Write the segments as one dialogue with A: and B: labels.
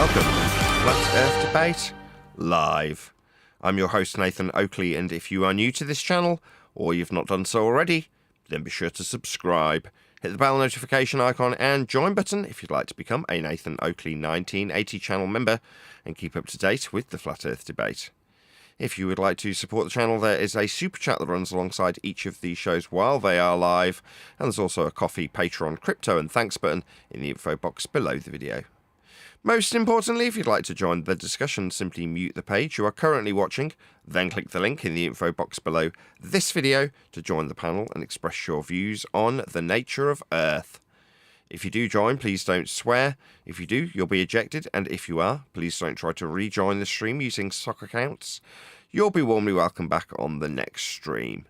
A: Welcome to Flat Earth Debate Live. I'm your host Nathan Oakley, and if you are new to this channel, or you've not done so already, then be sure to subscribe. Hit the bell notification icon and join button if you'd like to become a Nathan Oakley 1980 channel member and keep up to date with the Flat Earth Debate. If you would like to support the channel, there is a super chat that runs alongside each of these shows while they are live, and there's also a Coffee, Patreon, Crypto and Thanks button in the info box below the video. Most importantly, if you'd like to join the discussion, simply mute the page you are currently watching, then click the link in the info box below this video to join the panel and express your views on the nature of Earth. If you do join, please don't swear. If you do, you'll be ejected, and if you are, please don't try to rejoin the stream using sock accounts. You'll be warmly welcome back on the next stream.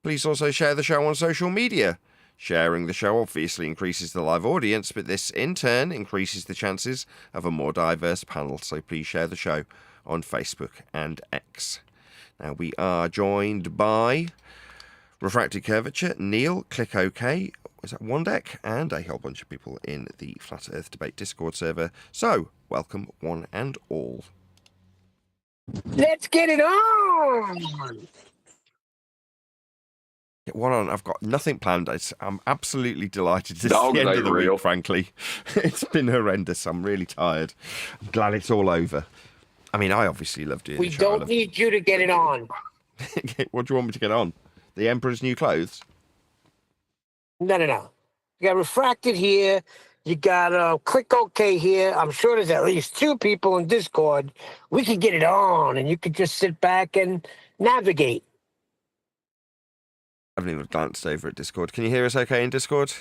A: Please also share the show on social media. Sharing the show obviously increases the live audience, but this in turn increases the chances of a more diverse panel, so please share the show on Facebook and X. Now we are joined by Refracted Curvature, Neil, Click OK, is that Wandek, and a whole bunch of people in the Flat Earth Debate Discord server. So, welcome one and all.
B: Let's get it on!
A: Get one on. I've got nothing planned. I'm absolutely delighted. It's the end of the week, frankly. It's been horrendous. I'm really tired. I'm glad it's all over. I mean, I obviously love doing
B: We
A: the show.
B: don't need you to get it on.
A: What do you want me to get on? The Emperor's New Clothes?
B: No. You got Refracted here. You got Click OK here. I'm sure there's at least two people in Discord. We could get it on, and you could just sit back and navigate.
A: I haven't even glanced over at Discord. Can you hear us okay in Discord?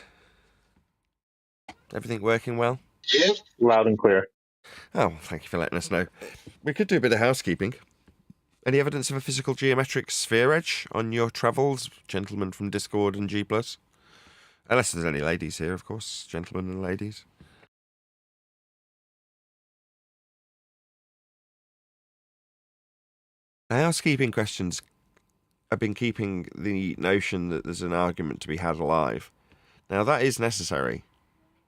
A: Everything working well?
C: Yeah, loud and clear.
A: Oh, thank you for letting us know. We could do a bit of housekeeping. Any evidence of a physical geometric sphere edge on your travels, gentlemen from Discord and G+? Unless there's any ladies here, of course. Gentlemen and ladies. Housekeeping questions. I've been keeping the notion that there's an argument to be had alive. Now, that is necessary.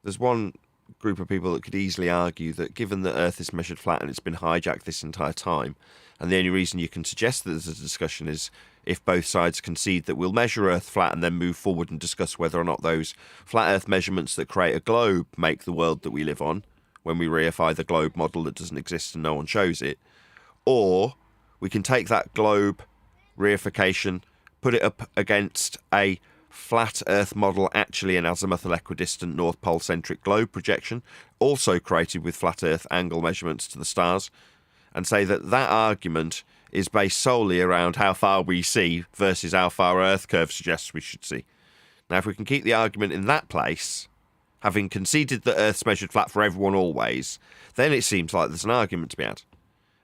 A: There's one group of people that could easily argue that given that Earth is measured flat and it's been hijacked this entire time, and the only reason you can suggest that there's a discussion is if both sides concede that we'll measure Earth flat and then move forward and discuss whether or not those flat Earth measurements that create a globe make the world that we live on, when we reify the globe model that doesn't exist and no one shows it. Or we can take that globe reification, put it up against a flat Earth model, actually an azimuthal equidistant North Pole centric globe projection, also created with flat Earth angle measurements to the stars, and say that that argument is based solely around how far we see versus how far Earth curve suggests we should see. Now, if we can keep the argument in that place, having conceded that Earth's measured flat for everyone always, then it seems like there's an argument to be had.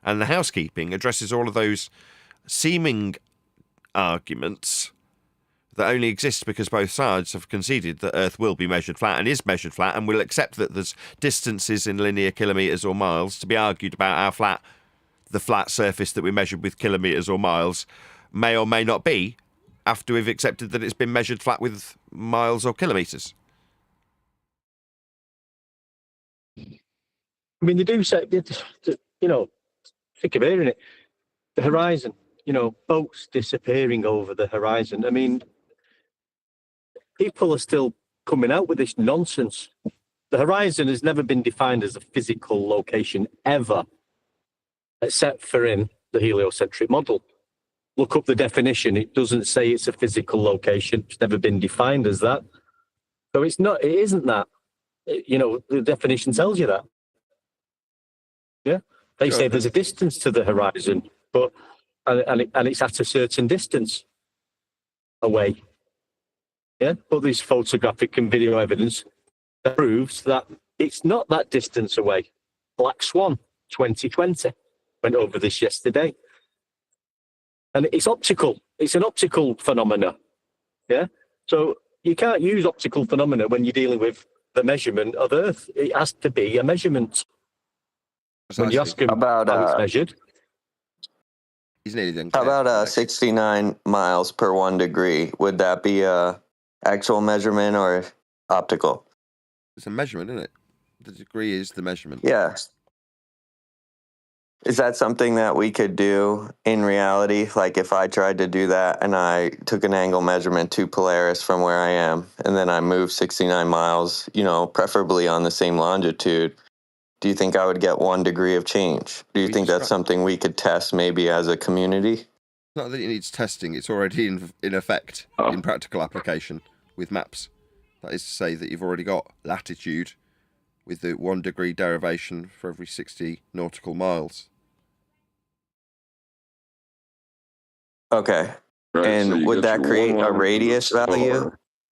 A: And the housekeeping addresses all of those seeming arguments that only exist because both sides have conceded that Earth will be measured flat and is measured flat, and will accept that there's distances in linear kilometres or miles to be argued about how flat the flat surface that we measured with kilometres or miles may or may not be after we've accepted that it's been measured flat with miles or kilometres.
C: I mean, they do say, you know, think of hearing it, the horizon, you know, boats disappearing over the horizon. I mean, people are still coming out with this nonsense. The horizon has never been defined as a physical location ever, except for in the heliocentric model. Look up the definition. It doesn't say it's a physical location. It's never been defined as that. So it's not, it isn't that. You know, the definition tells you that. Yeah. They say there's a distance to the horizon, but and it's at a certain distance away. Yeah. But there's photographic and video evidence that proves that it's not that distance away. Black Swan 2020 went over this yesterday. And it's optical. It's an optical phenomena. Yeah. So you can't use optical phenomena when you're dealing with the measurement of Earth. It has to be a measurement. When you ask him
D: about
C: how it's measured.
A: He's nearly done.
D: How about 69 miles per 1 degree? Would that be a actual measurement or optical?
A: It's a measurement, isn't it? The degree is the measurement.
D: Yeah. Is that something that we could do in reality? Like if I tried to do that and I took an angle measurement to Polaris from where I am, and then I moved 69 miles, preferably on the same longitude, do you think I would get 1 degree of change? Do you think that's something we could test maybe as a community?
A: Not that it needs testing, it's already in effect in practical application with maps. That is to say that you've already got latitude with the 1 degree derivation for every 60 nautical miles.
D: Okay. Right, and so would that create a radius value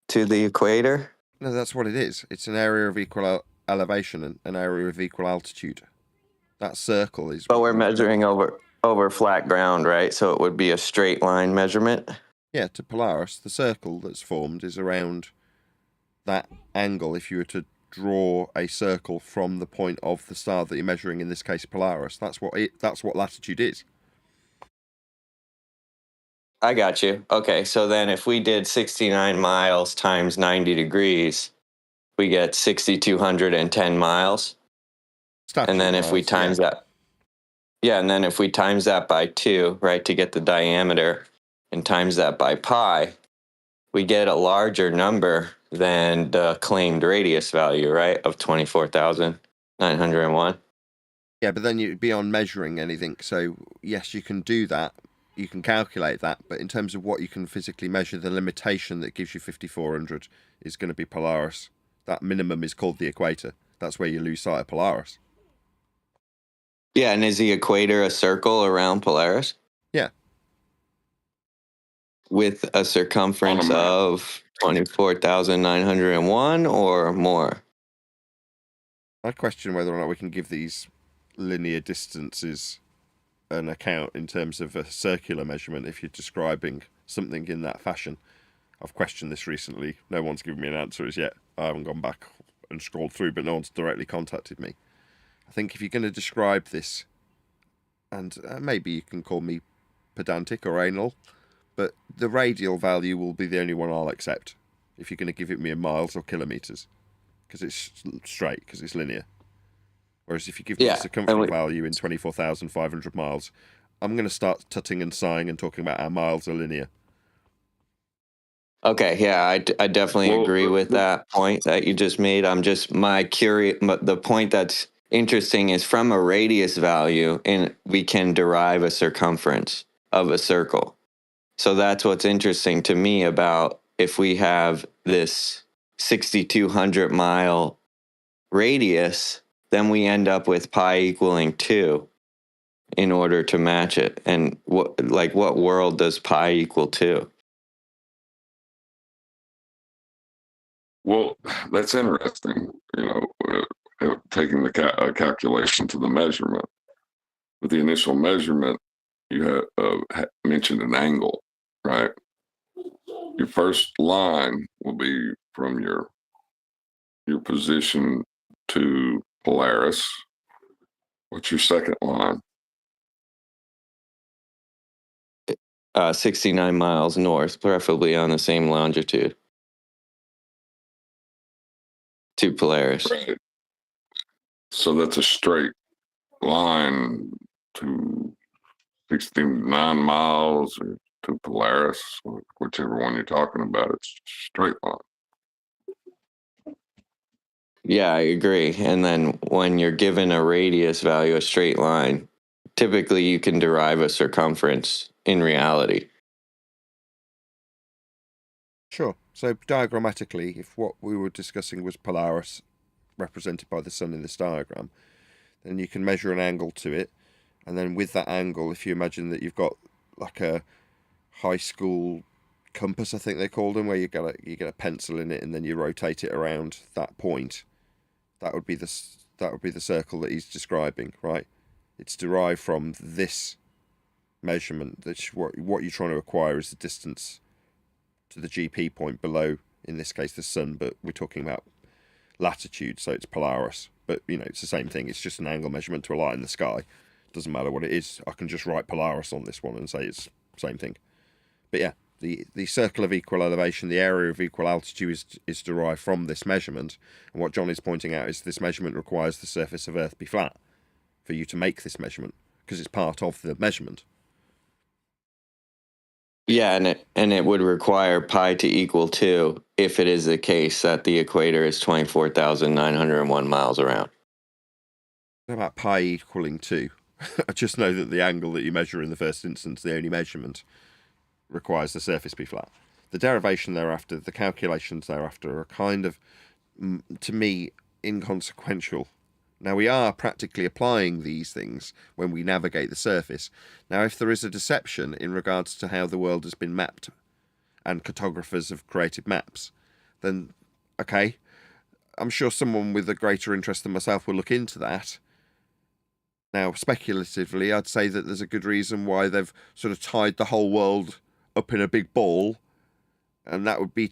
D: to the equator?
A: No, that's what it is. It's an area of equal elevation and an area of equal altitude. That circle is...
D: But we're measuring over flat ground, right? So it would be a straight line measurement?
A: Yeah, to Polaris, the circle that's formed is around that angle. If you were to draw a circle from the point of the star that you're measuring, in this case Polaris, that's what latitude is.
D: I got you. Okay, so then if we did 69 miles times 90 degrees, we get 6,210 miles. And then if we times that, and then if we times that by 2, right, to get the diameter, and times that by pi, we get a larger number than the claimed radius value, right, of 24,901.
A: Yeah, but then you'd be on measuring anything. So yes, you can do that. You can calculate that, but in terms of what you can physically measure, the limitation that gives you 5,400 is going to be Polaris. That minimum is called the equator. That's where you lose sight of Polaris.
D: Yeah, and is the equator a circle around Polaris?
A: Yeah.
D: With a circumference of 24,901 or more?
A: I question whether or not we can give these linear distances an account in terms of a circular measurement if you're describing something in that fashion. I've questioned this recently. No one's given me an answer as yet. I haven't gone back and scrolled through, but no one's directly contacted me. I think if you're going to describe this, and maybe you can call me pedantic or anal, but the radial value will be the only one I'll accept if you're going to give it me in miles or kilometres, because it's straight, because it's linear. Whereas if you give me a circumference value in 24,500 miles, I'm going to start tutting and sighing and talking about how miles are linear.
D: Okay, yeah, I definitely agree with that point that you just made. I'm just the point that's interesting is from a radius value, and we can derive a circumference of a circle. So that's what's interesting to me about if we have this 6,200 mile radius, then we end up with pi equaling 2 in order to match it. And what world does pi equal 2?
E: Well, that's interesting, taking the calculation to the measurement. With the initial measurement, you had mentioned an angle, right? Your first line will be from your position to Polaris. What's your second line?
D: 69 miles north, preferably on the same longitude to Polaris.
E: Right. So that's a straight line to 69 miles or to Polaris, whichever one you're talking about. It's a straight line.
D: Yeah, I agree. And then when you're given a radius value, a straight line, typically you can derive a circumference in reality.
A: Sure. So diagrammatically, if what we were discussing was Polaris represented by the sun in this diagram, then you can measure an angle to it. And then with that angle, if you imagine that you've got like a high school compass, I think they called them, where you get a pencil in it and then you rotate it around that point, that would be the circle that he's describing, right? It's derived from this measurement. That's what you're trying to acquire is the distance to the GP point below, in this case the sun, but we're talking about latitude, so it's Polaris. But it's the same thing. It's just an angle measurement to a light in the sky. Doesn't matter what it is. I can just write Polaris on this one and say it's the same thing. But yeah, the circle of equal elevation, the area of equal altitude is derived from this measurement. And what John is pointing out is this measurement requires the surface of Earth be flat for you to make this measurement. because it's part of the measurement.
D: Yeah, and it would require pi to equal 2 if it is the case that the equator is 24,901 miles around.
A: What about pi equaling 2? I just know that the angle that you measure in the first instance, the only measurement, requires the surface be flat. The derivation thereafter, the calculations thereafter are kind of, to me, inconsequential. Now, we are practically applying these things when we navigate the surface. Now, if there is a deception in regards to how the world has been mapped and cartographers have created maps, then, okay, I'm sure someone with a greater interest than myself will look into that. Now, speculatively, I'd say that there's a good reason why they've sort of tied the whole world up in a big ball, and that would be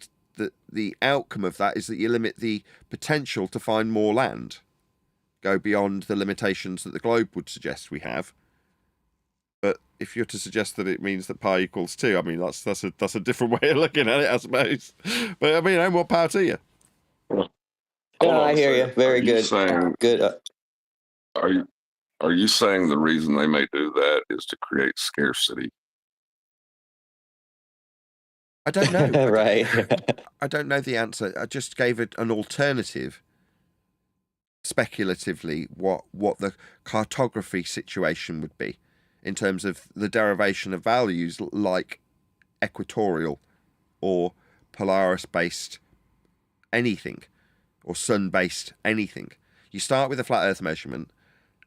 A: the outcome of that is that you limit the potential to find more land. Go beyond the limitations that the globe would suggest we have. But if you're to suggest that it means that pi equals 2, I mean, that's a different way of looking at it, I suppose. But I mean, more power to you.
E: Hold
D: No,
E: on
D: I
E: a
D: hear you.
E: second.
D: Very
E: Are
D: good.
E: You saying,
D: Good.
E: are you saying the reason they may do that is to create scarcity?
A: I don't know.
D: Right.
A: I don't know the answer. I just gave it an alternative, speculatively, what the cartography situation would be in terms of the derivation of values like equatorial or Polaris-based anything or sun-based anything. You start with a flat Earth measurement,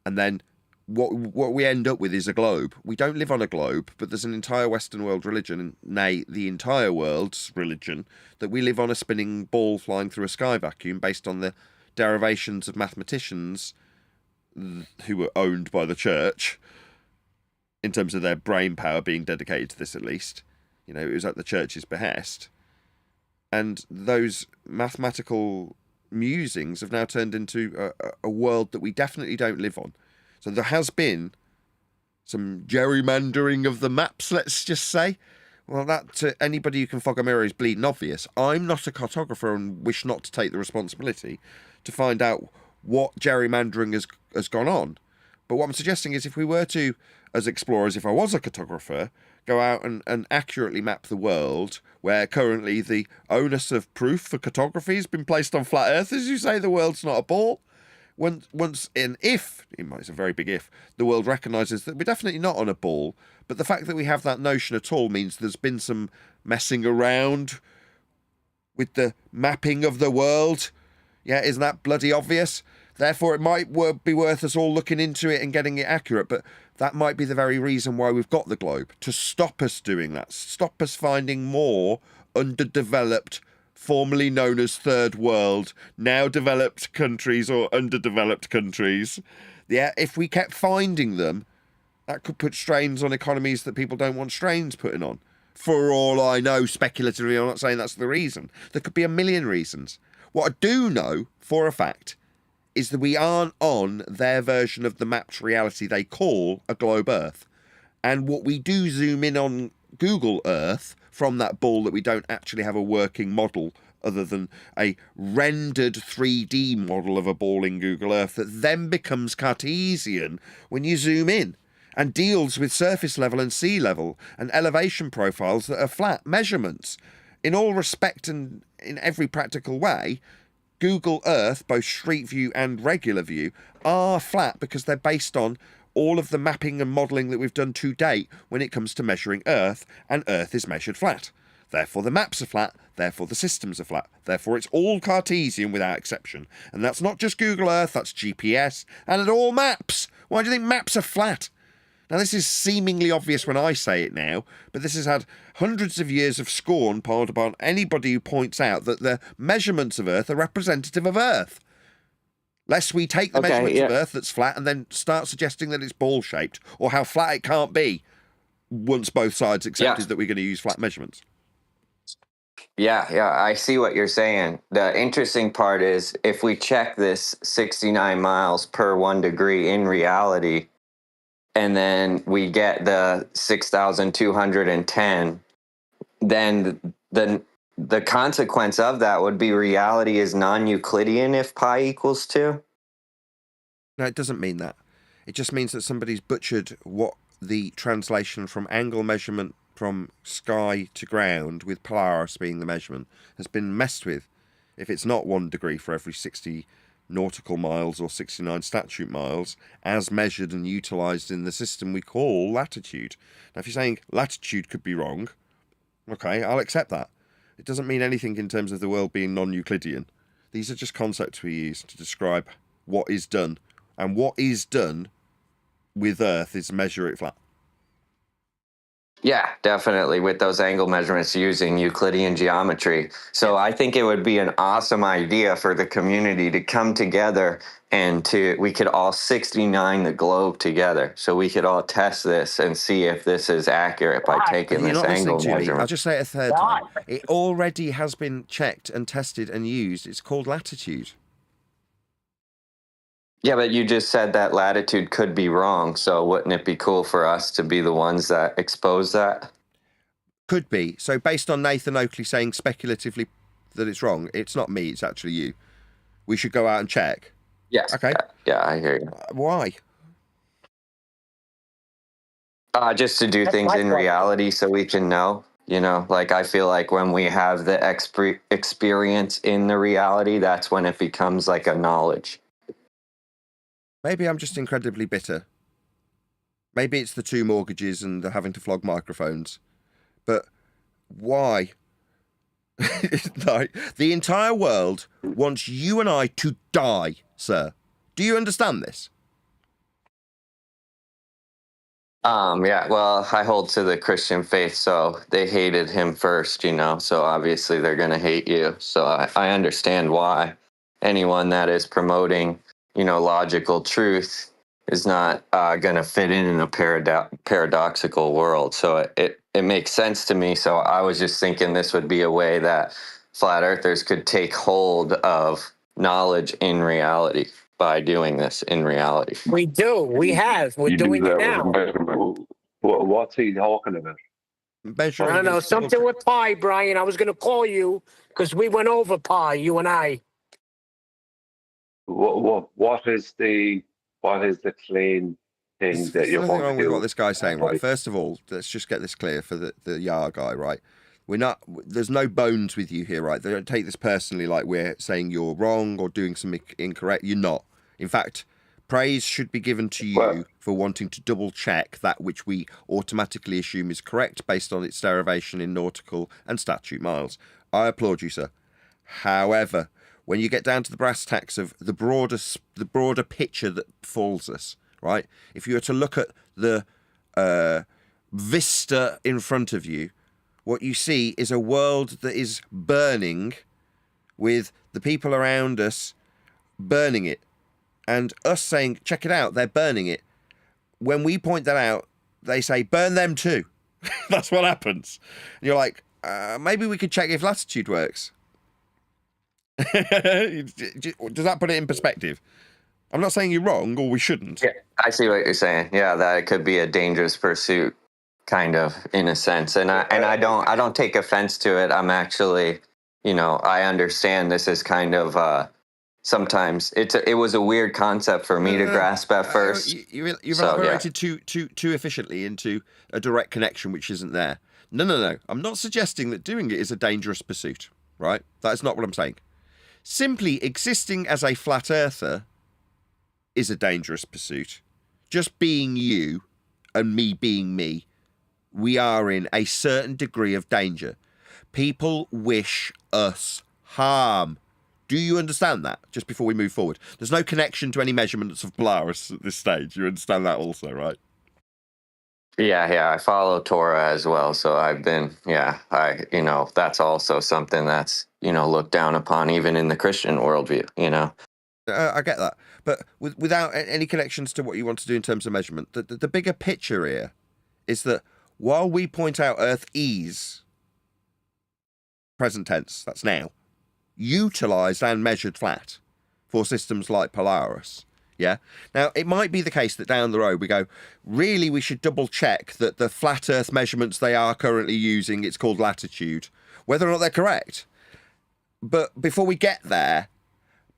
A: and then what we end up with is a globe. We don't live on a globe, but there's an entire Western world religion, nay, the entire world's religion, that we live on a spinning ball flying through a sky vacuum based on the derivations of mathematicians who were owned by the church, in terms of their brain power being dedicated to this at least. You know, it was at the church's behest. And those mathematical musings have now turned into a world that we definitely don't live on. So there has been some gerrymandering of the maps, let's just say. Well, that to anybody who can fog a mirror is bleeding obvious. I'm not a cartographer and wish not to take the responsibility to find out what gerrymandering has gone on. But what I'm suggesting is if we were to, as explorers, if I was a cartographer, go out and accurately map the world, where currently the onus of proof for cartography has been placed on flat Earth, as you say, the world's not a ball. Once it's a very big if, the world recognises that we're definitely not on a ball, but the fact that we have that notion at all means there's been some messing around with the mapping of the world. Yeah, isn't that bloody obvious? Therefore, it might be worth us all looking into it and getting it accurate, but that might be the very reason why we've got the globe, to stop us doing that, stop us finding more underdeveloped, formerly known as third world, now developed countries or underdeveloped countries. Yeah, if we kept finding them, that could put strains on economies that people don't want strains putting on. For all I know, speculatively, I'm not saying that's the reason. There could be a million reasons. What I do know, for a fact, is that we aren't on their version of the mapped reality they call a globe Earth. And what we do zoom in on Google Earth from that ball that we don't actually have a working model other than a rendered 3D model of a ball in Google Earth that then becomes Cartesian when you zoom in and deals with surface level and sea level and elevation profiles that are flat measurements. In all respect and in every practical way, Google Earth, both Street View and regular view, are flat because they're based on all of the mapping and modelling that we've done to date when it comes to measuring Earth, and Earth is measured flat. Therefore the maps are flat, therefore the systems are flat, therefore it's all Cartesian without exception. And that's not just Google Earth, that's GPS, and it all maps. Why do you think maps are flat? Now, this is seemingly obvious when I say it now, but this has had hundreds of years of scorn piled upon anybody who points out that the measurements of Earth are representative of Earth. Lest we take the measurements of Earth that's flat and then start suggesting that it's ball-shaped, or how flat it can't be, once both sides accepted that we're going to use flat measurements.
D: Yeah, I see what you're saying. The interesting part is if we check this 69 miles per 1 degree in reality, and then we get the 6,210, then the consequence of that would be reality is non-Euclidean if pi equals 2?
A: No, it doesn't mean that. It just means that somebody's butchered what the translation from angle measurement from sky to ground, with Polaris being the measurement, has been messed with. If it's not 1 degree for every 60 nautical miles or 69 statute miles, as measured and utilised in the system we call latitude. Now, if you're saying latitude could be wrong, okay, I'll accept that. It doesn't mean anything in terms of the world being non-Euclidean. These are just concepts we use to describe what is done. And what is done with Earth is measure it flat.
D: Yeah, definitely, with those angle measurements using Euclidean geometry. So I think it would be an awesome idea for the community to come together and we could all 69 the globe together. So we could all test this and see if this is accurate by taking
A: You're
D: this
A: not
D: angle
A: listening to me.
D: measurement.
A: I'll just say it a third time. It already has been checked and tested and used. It's called latitude.
D: Yeah, but you just said that latitude could be wrong. So wouldn't it be cool for us to be the ones that expose that?
A: Could be. So based on Nathan Oakley saying speculatively that it's wrong, it's not me, it's actually you. We should go out and check.
D: Yes.
A: Okay.
D: Yeah, I hear you.
A: Why?
D: Just to do things in reality so we can know, like I feel like when we have the experience in the reality, that's when it becomes like a knowledge.
A: Maybe I'm just incredibly bitter. Maybe it's the 2 mortgages and the having to flog microphones. But why? Like, the entire world wants you and I to die, sir. Do you understand this?
D: Yeah, well, I hold to the Christian faith, so they hated him first, so obviously they're going to hate you. So I understand why anyone that is promoting, logical truth is not going to fit in a paradoxical world. So it makes sense to me. So I was just thinking this would be a way that flat earthers could take hold of knowledge in reality by doing this in reality.
B: We do. We have. We're doing it now.
F: What's he talking about?
B: I don't know. Something with pi, Brian. I was going to call you because we went over pi, you and I.
F: What is the clean thing that you're
A: nothing
F: going
A: wrong
F: to
A: with
F: do?
A: what this guy's saying, right? First of all, let's just get this clear for the Yar guy, right? There's no bones with you here, right? They don't take this personally like we're saying you're wrong or doing something incorrect. You're not. In fact, praise should be given to you for wanting to double check that which we automatically assume is correct based on its derivation in nautical and statute miles. I applaud you, sir. However, when you get down to the brass tacks of the broader picture that falls us, right? If you were to look at the vista in front of you, what you see is a world that is burning, with the people around us burning it, and us saying, check it out, they're burning it. When we point that out, they say, burn them too. That's what happens. And you're like, maybe we could check if latitude works. Does that put it in perspective? I'm not saying you're wrong, or we shouldn't.
D: Yeah, I see what you're saying. Yeah, that it could be a dangerous pursuit, kind of, in a sense. And I don't take offense to it. I'm actually, I understand this is kind of sometimes it was a weird concept for me to grasp at first.
A: You've elaborated too efficiently into a direct connection which isn't there. No. I'm not suggesting that doing it is a dangerous pursuit, right? That's not what I'm saying. Simply existing as a flat earther is a dangerous pursuit. Just being you and me being me, we are in a certain degree of danger. People wish us harm. Do you understand that? Just before we move forward. There's no connection to any measurements of Polaris at this stage. You understand that also, right?
D: Yeah, I follow Torah as well. So I've been, that's also something that's, looked down upon even in the Christian worldview,
A: I get that. But without any connections to what you want to do in terms of measurement, the bigger picture here is that while we point out Earth is, present tense, that's now, utilised and measured flat for systems like Polaris, yeah? Now, it might be the case that down the road we go, really, we should double check that the flat Earth measurements they are currently using, it's called latitude, whether or not they're correct. But before we get there,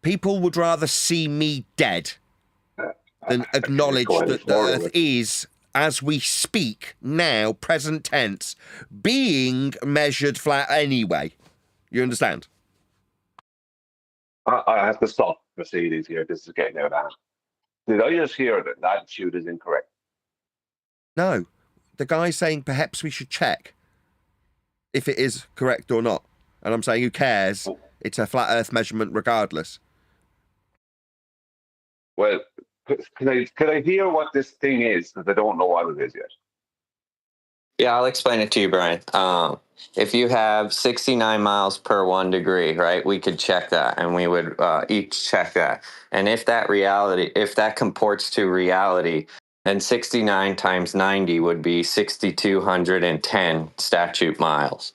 A: people would rather see me dead than acknowledge
F: Go
A: that the
F: forward
A: Earth
F: with-
A: is, as we speak now, present tense, being measured flat anyway. You understand?
F: I have to stop Mercedes here. This is getting out of hand. Did I just hear that that attitude is incorrect?
A: No. The guy's saying perhaps we should check if it is correct or not. And I'm saying, who cares? It's a flat Earth measurement regardless.
F: Well, could I hear what this thing is? Because I don't know what it is yet.
D: Yeah, I'll explain it to you, Brian. If you have 69 miles per 1 degree, right, we could check that, and we would each check that. And if that comports to reality, then 69 times 90 would be 6,210 statute miles.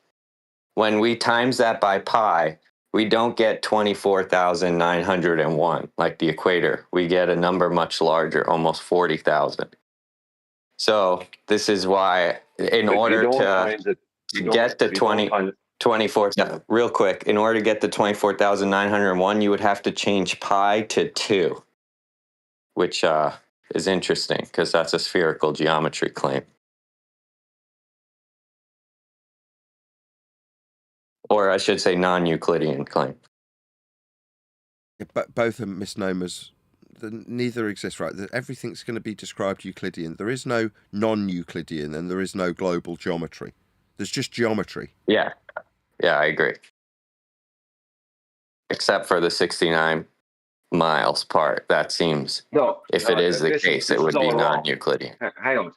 D: When we times that by pi, we don't get 24,901 like the equator. We get a number much larger, almost 40,000. So this is why, in order to get the 24, real quick, in order to get the 24,901, you would have to change pi to 2, which is interesting because that's a spherical geometry claim. Or I should say non-Euclidean claim.
A: Yeah, but both are misnomers. Neither exists, right? Everything's going to be described Euclidean. There is no non-Euclidean and there is no global geometry. There's just geometry.
D: Yeah, I agree. Except for the 69 miles part. That seems, if it is the case, it would be non-Euclidean.
F: Hang on.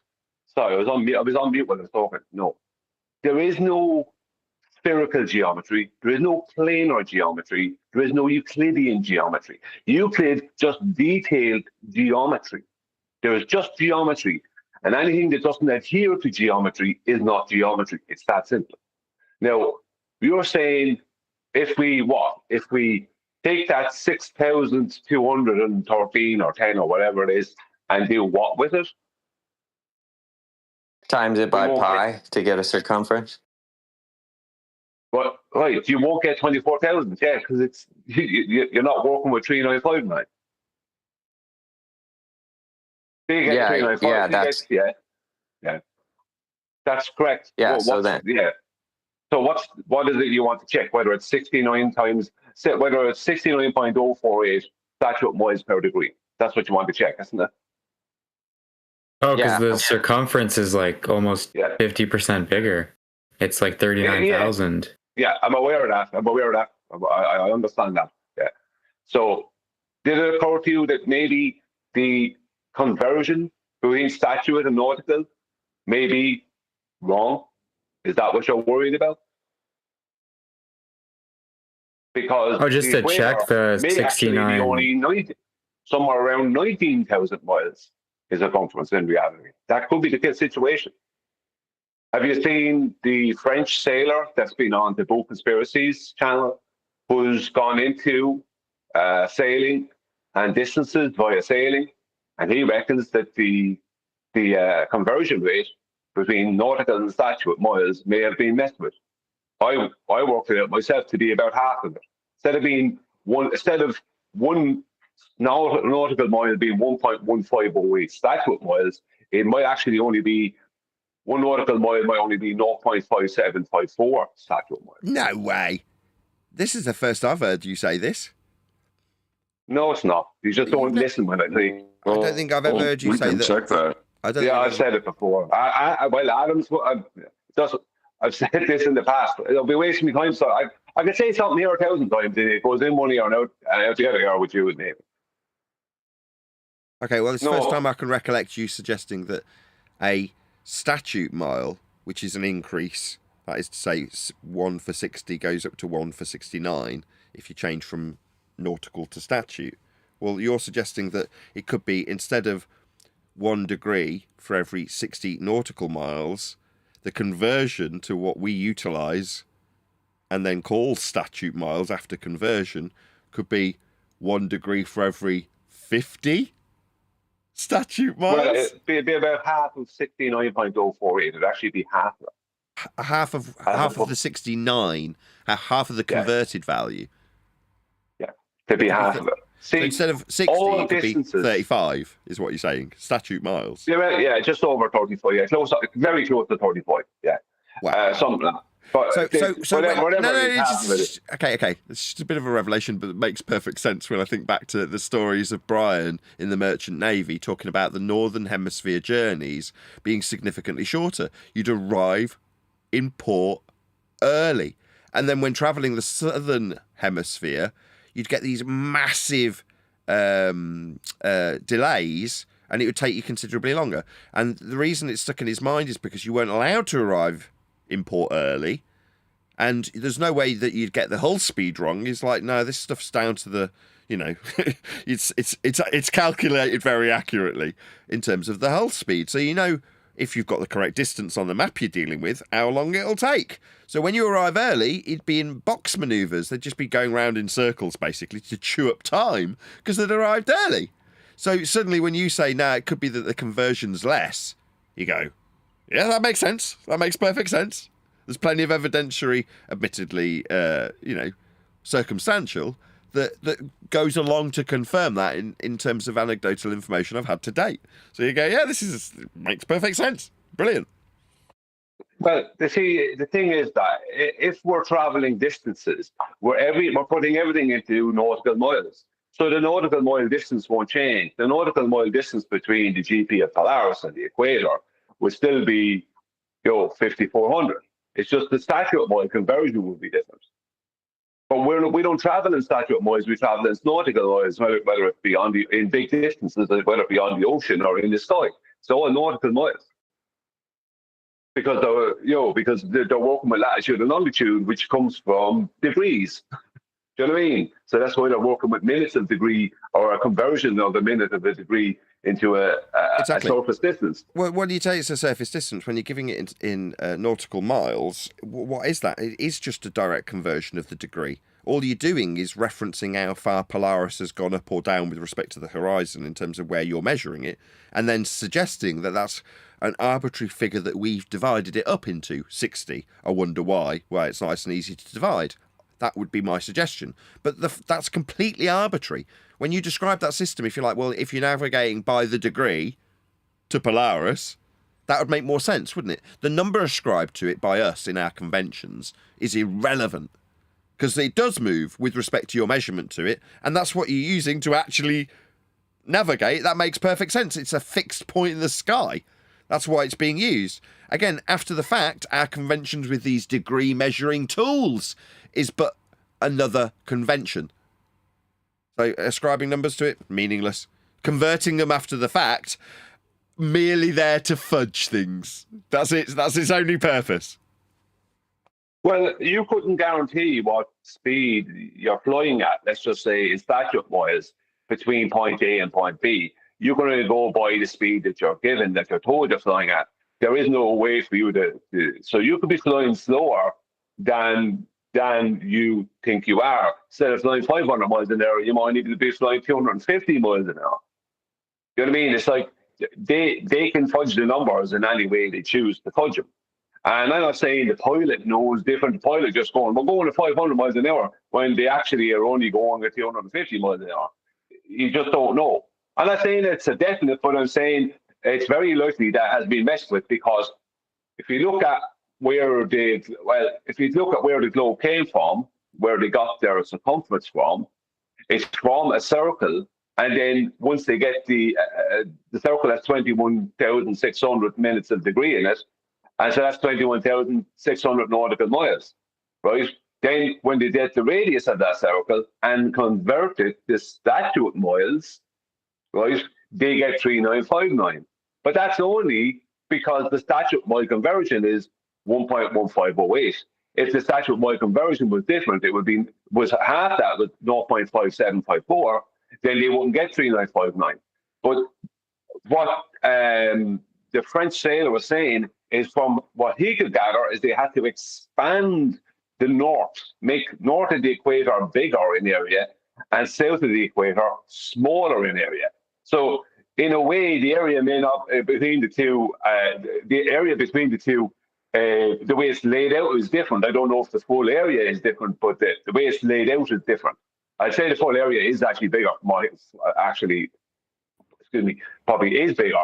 F: Sorry, I was on mute when I was talking. No. There is no spherical geometry. There is no planar geometry. There is no Euclidean geometry. Euclid just detailed geometry. There is just geometry. And anything that doesn't adhere to geometry is not geometry. It's that simple. Now, you're saying if we take that 6,213 or 10 or whatever it is and do what with it?
D: Times it by pi to get a circumference?
F: But right, you won't get 24,000, yeah, because it's you're not working with 3959. Yeah, that's correct.
D: Yeah,
F: well,
D: so then.
F: Yeah. So what is it you want to check? Whether it's 69.048 statute miles per degree. That's what you want to check, isn't it?
G: Oh, because the circumference is like almost 50% bigger. It's like 39,000.
F: Yeah, I'm aware of that. I understand that. Yeah. So, did it occur to you that maybe the conversion between statute and nautical may be wrong? Is that what you're worried about? Because
G: just to check the 69.
F: Only somewhere around 19,000 miles is a circumference in reality. That could be the situation. Have you seen the French sailor that's been on the Boat Conspiracies channel, who's gone into sailing and distances via sailing, and he reckons that the conversion rate between nautical and statute miles may have been messed with. I worked it out myself to be about half of it. Instead of one nautical mile being 1.1508 statute miles, it might actually only be one nautical mile might only be 0.5754 statute miles.
A: No way. This is the first I've heard you say this.
F: No, it's not. You just don't listen when I think.
A: I don't think I've ever heard you say that.
E: Check that.
F: I've said it before. Well, Adam's. I've said this in the past. It'll be wasting my time. So I could say something here 1,000 times. And it goes in one ear and out the other ear with you and Nathan.
A: Okay, well, it's the first time I can recollect you suggesting that a statute mile, which is an increase, that is to say 1 for 60 goes up to 1 for 69 if you change from nautical to statute. Well, you're suggesting that it could be, instead of 1 degree for every 60 nautical miles, the conversion to what we utilise and then call statute miles after conversion could be 1 degree for every 50 statute miles.
F: Well, it'd be about half of 69.048. It'd actually be half of it.
A: Half of the 69, half of the converted value.
F: Yeah, to be half of it.
A: So instead of 60, it could be 35, is what you're saying. Statute miles.
F: Yeah, just over 35. Yeah, very close to 35. Yeah.
A: Wow.
F: Something like that. But
A: okay. It's just a bit of a revelation, but it makes perfect sense when I think back to the stories of Brian in the Merchant Navy talking about the Northern Hemisphere journeys being significantly shorter. You'd arrive in port early. And then when travelling the Southern Hemisphere, you'd get these massive delays, and it would take you considerably longer. And the reason it's stuck in his mind is because you weren't allowed to arrive in port early, and there's no way that you'd get the hull speed wrong. It's like, no, this stuff's down to the, it's calculated very accurately in terms of the hull speed. So if you've got the correct distance on the map you're dealing with, how long it'll take. So when you arrive early, it'd be in box manoeuvres. They'd just be going round in circles, basically, to chew up time because they'd arrived early. So suddenly when you say, no, it could be that the conversion's less, you go, yeah, that makes sense. That makes perfect sense. There's plenty of evidentiary, admittedly, circumstantial, that goes along to confirm that in terms of anecdotal information I've had to date. So you go, yeah, makes perfect sense. Brilliant.
F: Well, the thing is that if we're traveling distances, we're putting everything into nautical miles. So the nautical mile distance won't change. The nautical mile distance between the GP of Polaris and the equator would still be, 5,400. It's just the statute mile conversion will be different. But we don't travel in statute miles, we travel in nautical miles, whether it be in big distances, whether it be on the ocean or in the sky. So all nautical miles. Because they're working with latitude and longitude, which comes from degrees. Do you know what I mean? So that's why they're working with minutes of degree, or a conversion of a minute of a degree into a surface distance.
A: Well, when you say it's a surface distance, when you're giving it in nautical miles, what is that? It is just a direct conversion of the degree. All you're doing is referencing how far Polaris has gone up or down with respect to the horizon in terms of where you're measuring it, and then suggesting that that's an arbitrary figure that we've divided it up into, 60. I wonder why. Well, it's nice and easy to divide. That would be my suggestion. But that's completely arbitrary. When you describe that system, if you're like, well, if you're navigating by the degree to Polaris, that would make more sense, wouldn't it? The number ascribed to it by us in our conventions is irrelevant, because it does move with respect to your measurement to it, and that's what you're using to actually navigate. That makes perfect sense. It's a fixed point in the sky. That's why it's being used. Again, after the fact, our conventions with these degree measuring tools is but another convention. So ascribing numbers to it, meaningless. Converting them after the fact, merely there to fudge things. That's it. That's its only purpose.
F: Well, you couldn't guarantee what speed you're flying at. Let's just say in statute miles between point A and point B. You're going to go by the speed that you're given, that you're told you're flying at. There is no way for you to so you could be flying slower than you think you are. Instead of flying 500 miles an hour, you might need to be flying 250 miles an hour. You know what I mean? It's like they can fudge the numbers in any way they choose to fudge them. And I'm not saying the pilot knows different. The pilot just going, we're going at 500 miles an hour when they actually are only going at 250 miles an hour. You just don't know. I'm not saying it's a definite, but I'm saying it's very likely that has been messed with, because if you look at where the globe came from, where they got their circumference from, it's from a circle, and then once they get the circle has 21,600 minutes of degree in it, and so that's 21,600 nautical miles, right? Then when they get the radius of that circle and convert it to statute miles, right, they get 3959. But that's only because the statute mile conversion is 1.1508. If the statute mile conversion was different, was half that, with 0.5754, then they wouldn't get 3959. But what the French sailor was saying is, from what he could gather, is they had to expand the north, make north of the equator bigger in area and south of the equator smaller in area. So in a way, the area may not between the two. The area between the two, the way it's laid out is different. I don't know if the full area is different, but the way it's laid out is different. I'd say the full area is actually bigger. Actually, excuse me, probably is bigger.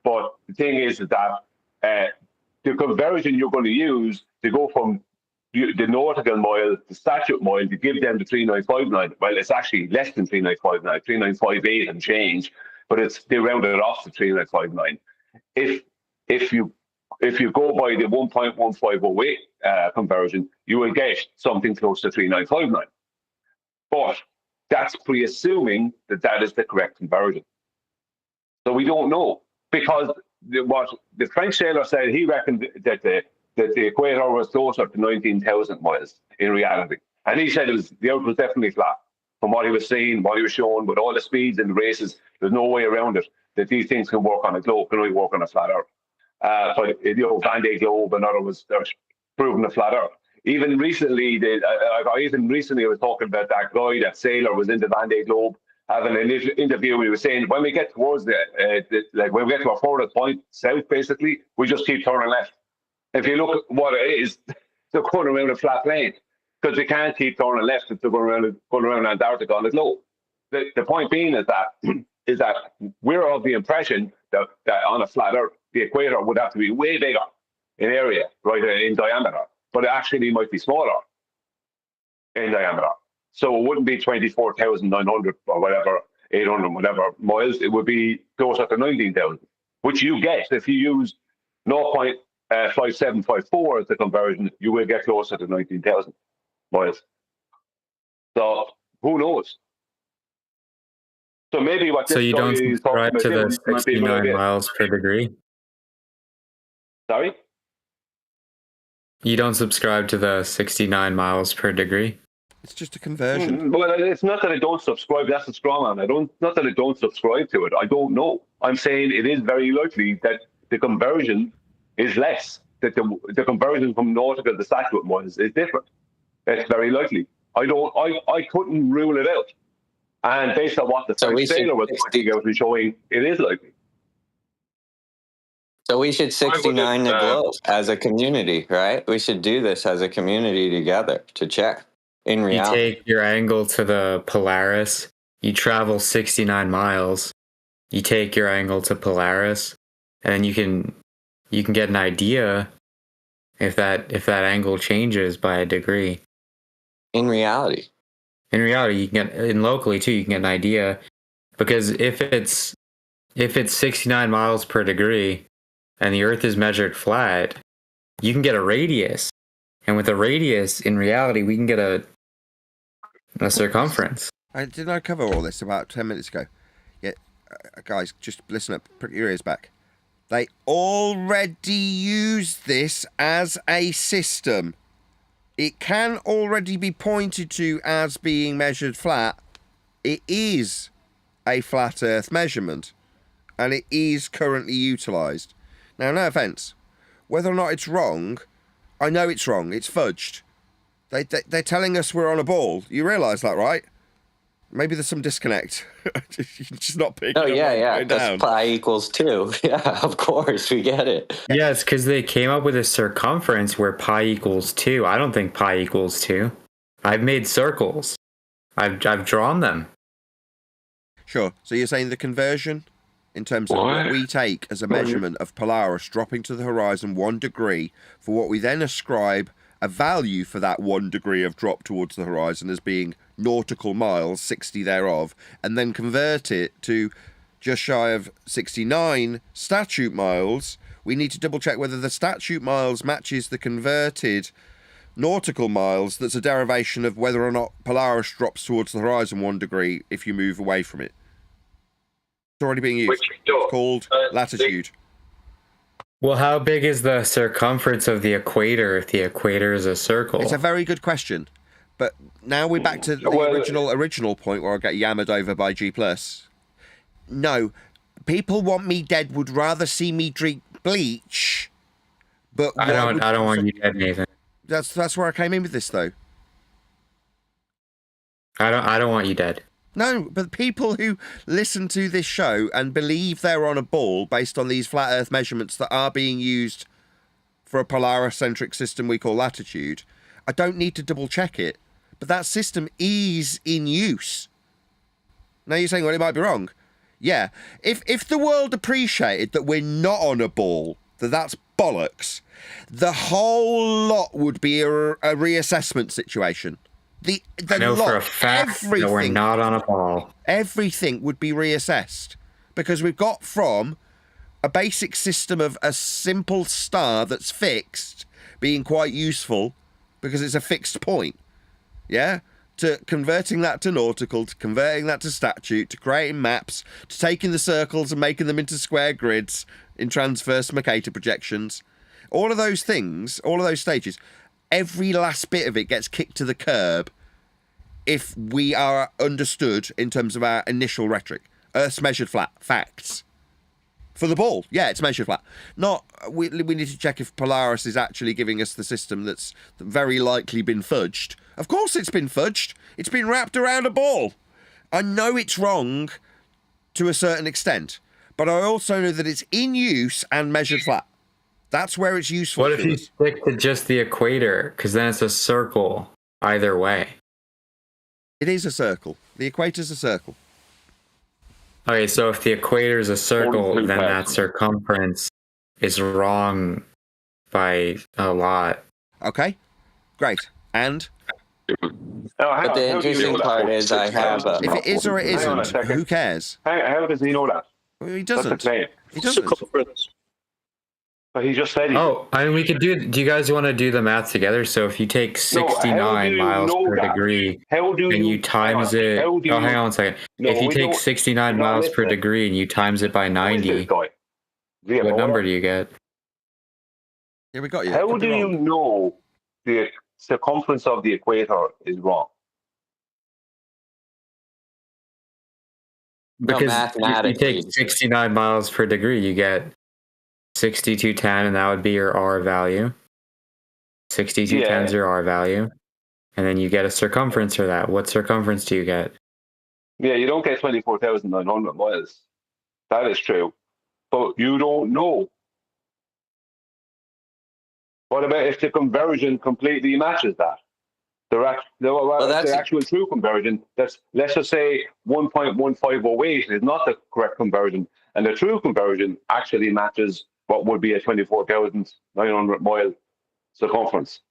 F: But the thing is that the conversion you're going to use to go from the nautical mile, the statute mile, to give them the 3959. Well, it's actually less than 3959, 3958 and change, but they rounded it off to 3959. If you go by the 1.1508 conversion, you will get something close to 3959. But that's pre-assuming that is the correct conversion. So we don't know, because what the French sailor said, he reckoned that the equator was closer to 19,000 miles in reality. And he said the Earth was definitely flat. From what he was saying, what he was showing, with all the speeds and the races, there's no way around it, that these things can work on a globe, can only work on a flat Earth. But Van de Globe and others, they're proving a flat Earth. Even recently, I was talking about that guy, that sailor was in the Van de Globe, having an interview. He was saying, when we get towards when we get to our furthest point south, basically, we just keep turning left. If you look at what it is, they're going around a flat plane, because they can't keep turning left if they're going around Antarctica on the globe. The point being is that we're of the impression that on a flat Earth, the equator would have to be way bigger in area, right, in diameter, but it actually might be smaller in diameter. So it wouldn't be 24,900 or whatever, 800, whatever miles. It would be closer to 19,000, which you get if you use 0.5754 as the conversion. You will get closer to 19,000 miles. So who knows? So maybe what this
G: so you
F: guy
G: don't
F: is talking
G: subscribe
F: about
G: to
F: doing
G: the
F: might be a good
G: 69
F: idea.
G: miles per degree?
F: Sorry?
G: You don't subscribe to the 69 miles per degree?
A: It's just a conversion.
F: Well, it's not that I don't subscribe. That's a straw man. Not that I don't subscribe to it. I don't know. I'm saying it is very likely that the conversion is less. That the conversion from nautical to statute miles is different. It's very likely. I couldn't rule it out. And based on what the French sailor was pointing out and showing, it is likely.
D: So we should 69 the globe as a community, right? We should do this as a community together to check in reality.
G: You take your angle to the Polaris, you travel 69 miles, you take your angle to Polaris, and you can get an idea if that angle changes by a degree.
D: In reality,
G: you can get locally too. You can get an idea, because if it's 69 miles per degree, and the Earth is measured flat, you can get a radius, and with a radius, in reality, we can get a circumference.
A: Didn't I cover all this about 10 minutes ago? Yeah, guys, just listen up. Put your ears back. They already use this as a system. It can already be pointed to as being measured flat. It is a flat Earth measurement, and it is currently utilised. Now, no offence, whether or not it's wrong, I know it's wrong. It's fudged. They're telling us we're on a ball. You realise that, right? Maybe there's some disconnect. You're just not picking up.
D: Yeah. Because pi equals 2. Yeah, of course, we get it.
G: Yeah, it's because they came up with a circumference where pi equals 2. I don't think pi equals 2. I've made circles. I've drawn them.
A: Sure. So you're saying the conversion in terms of what we take as a measurement of Polaris dropping to the horizon 1 degree, for what we then ascribe a value for that 1 degree of drop towards the horizon as being nautical miles, 60 thereof, and then convert it to just shy of 69 statute miles. We need to double check whether the statute miles matches the converted nautical miles. That's a derivation of whether or not Polaris drops towards the horizon 1 degree if you move away from it. It's already being used. It's called latitude.
G: Well, how big is the circumference of the equator if the equator is a circle?
A: It's a very good question. But now we're back to the original point where I get yammered over by G+. No, people want me dead, would rather see me drink bleach. But
G: I don't want you dead, Nathan.
A: That's where I came in with this, though.
G: I don't want you dead.
A: No, but people who listen to this show and believe they're on a ball based on these flat Earth measurements that are being used for a Polaris-centric system we call latitude, I don't need to double check it, but that system is in use. Now you're saying, well, it might be wrong. Yeah. If the world appreciated that we're not on a ball, that's bollocks, the whole lot would be a reassessment situation.
G: I know for a fact that we're not on a ball.
A: Everything would be reassessed because we've got from a basic system of a simple star that's fixed being quite useful because it's a fixed point, yeah, to converting that to nautical, to converting that to statute, to creating maps, to taking the circles and making them into square grids in transverse Mercator projections. All of those things, all of those stages, every last bit of it gets kicked to the curb if we are understood in terms of our initial rhetoric. Earth's measured flat. Facts. For the ball, yeah, it's measured flat. Not, we need to check if Polaris is actually giving us the system that's very likely been fudged. Of course it's been fudged. It's been wrapped around a ball. I know it's wrong to a certain extent, but I also know that it's in use and measured flat. That's where it's useful.
G: What if you stick to just the equator? Because then it's a circle either way.
A: It is a circle. The equator's a circle.
G: Okay, so if the equator is a circle, then that circumference is wrong by a lot.
A: Okay, great. And?
D: But the interesting part is I have a...
A: If it is or it isn't, who cares?
F: How does he know that?
A: Well, he doesn't. He doesn't.
F: But he just said he...
G: Oh, I mean, we could do you guys want to do the math together? So if you take 69 miles per degree and you times it... Oh, hang on a second. If you take 69 miles per degree and you times it by 90, what number do you get?
A: Here we got you.
F: How do you know the circumference of the equator is wrong?
G: Because if you take 69 miles per degree, you get 6210, and that would be your R value. 6210 is your R value. And then you get a circumference for that. What circumference do you get?
F: Yeah, you don't get 24,900 miles. That is true. But you don't know. What about if the conversion completely matches that? The actual true conversion, let's just say 1.1508 is not the correct conversion, and the true conversion actually matches what would be a 24,900 mile circumference.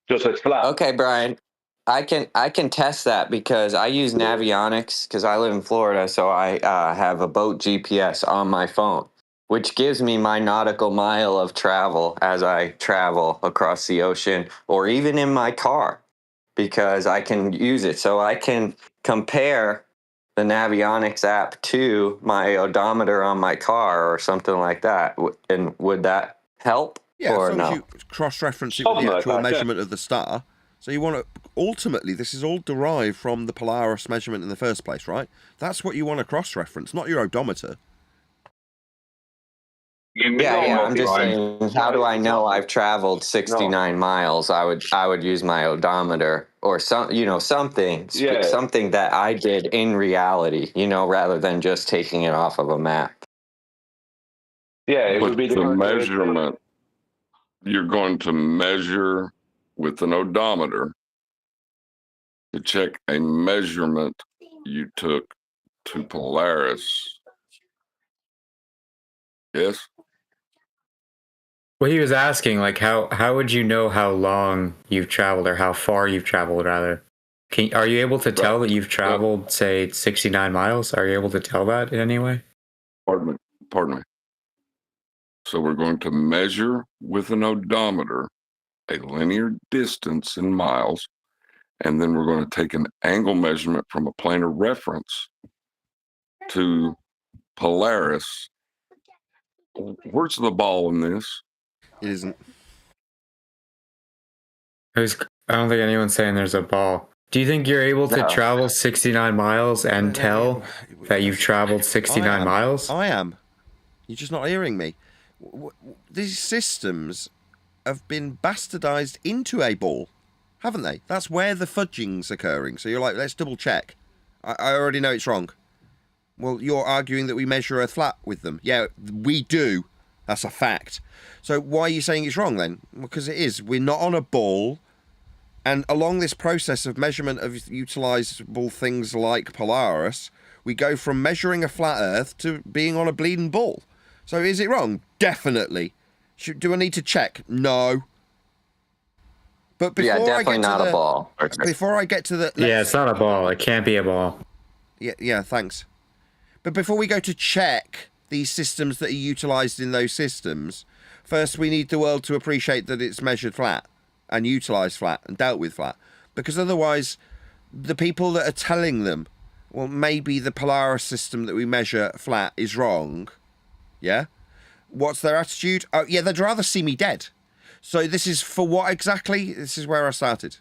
F: Just as flat.
D: Okay, Brian, I can test that because I use Navionics because I live in Florida, so I have a boat GPS on my phone, which gives me my nautical mile of travel as I travel across the ocean or even in my car, because I can use it. So I can compare the Navionics app to my odometer on my car or something like that. And would that help?
A: Yeah,
D: or
A: as long
D: no?
A: as you cross-reference it with the actual measurement of the star. So you want to, ultimately, this is all derived from the Polaris measurement in the first place, right? That's what you want to cross-reference, not your odometer.
D: Yeah. I'm just saying, how do I know I've traveled 69 miles? I would use my odometer or something that I did in reality, rather than just taking it off of a map.
F: Yeah, it would be
E: the measurement. You're going to measure with an odometer to check a measurement you took to Polaris. Yes.
G: Well, he was asking, like, how would you know how long you've traveled or how far you've traveled, rather? Are you able to tell that you've traveled, say, 69 miles? Are you able to tell that in any way?
E: Pardon me. So we're going to measure with an odometer a linear distance in miles, and then we're going to take an angle measurement from a plane of reference to Polaris. Where's the ball in this?
A: It isn't.
G: I don't think anyone's saying there's a ball. Do you think you're able to travel 69 miles and tell that you've traveled 69 miles?
A: I am. You're just not hearing me. These systems have been bastardized into a ball, haven't they? That's where the fudging's occurring. So you're like, let's double check. I already know it's wrong. Well, you're arguing that we measure Earth flat with them. Yeah, we do. That's a fact. So why are you saying it's wrong then? Because it is. We're not on a ball, And along this process of measurement of utilizable things like Polaris, we go from measuring a flat Earth to being on a bleeding ball. So is it wrong? Definitely. Do I need to check? No. But before
D: definitely not a ball.
A: Before I get to the...
G: Yeah, it's not a ball. It can't be a ball.
A: Yeah, thanks. But before we go to check these systems that are utilized in those systems, first we need the world to appreciate that it's measured flat and utilized flat and dealt with flat. Because otherwise, the people that are telling them, well, maybe the Polaris system that we measure flat is wrong, yeah? What's their attitude? Oh, yeah, they'd rather see me dead. So this is for what exactly? This is where I started.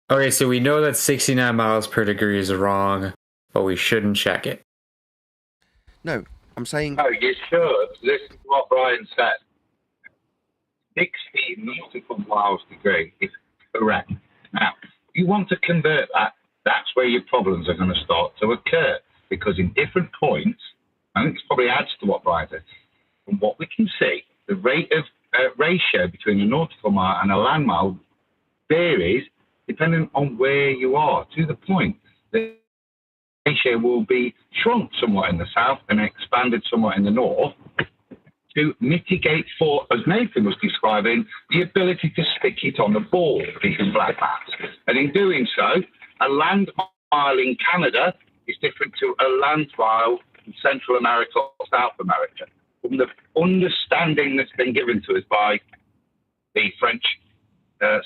G: Okay, so we know that 69 miles per degree is wrong, but we shouldn't check it.
A: No, I'm saying...
H: No, you should. Listen to what Brian said. 60 nautical miles degree is correct. Now, you want to convert that, that's where your problems are going to start to occur. Because in different points, and this probably adds to what Brian said, from what we can see, the rate of ratio between a nautical mile and a land mile varies depending on where you are. To the point, the ratio will be shrunk somewhat in the south and expanded somewhat in the north to mitigate for, as Nathan was describing, the ability to stick it on the ball, these black maps. And in doing so, a land mile in Canada is different to a land mile in Central America or South America. From the understanding that's been given to us by the French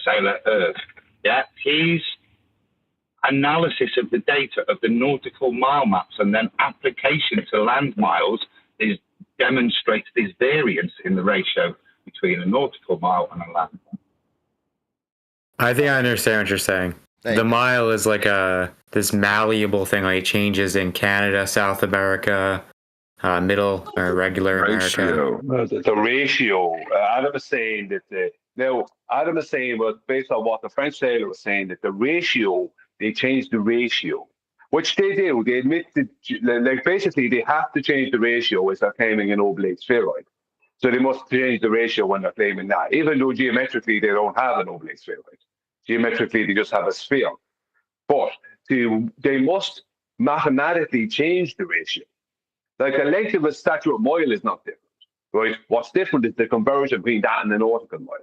H: sailor Earth, his analysis of the data of the nautical mile maps and then application to land miles demonstrates this variance in the ratio between a nautical mile and a land mile.
G: I think I understand what you're saying. The mile is like this malleable thing, like it changes in Canada, South America, middle or regular America.
F: The ratio. Adam is saying that Adam is saying, well, based on what the French sailor was saying, that the ratio, they changed the ratio, which they do. They admit that, like, basically, they have to change the ratio as they're claiming an oblate spheroid. So they must change the ratio when they're claiming that, even though geometrically they don't have an oblate spheroid. Geometrically, they just have a sphere. But they must mathematically change the ratio. Like the length of a statute mile is not different, right? What's different is the conversion between that and the nautical mile.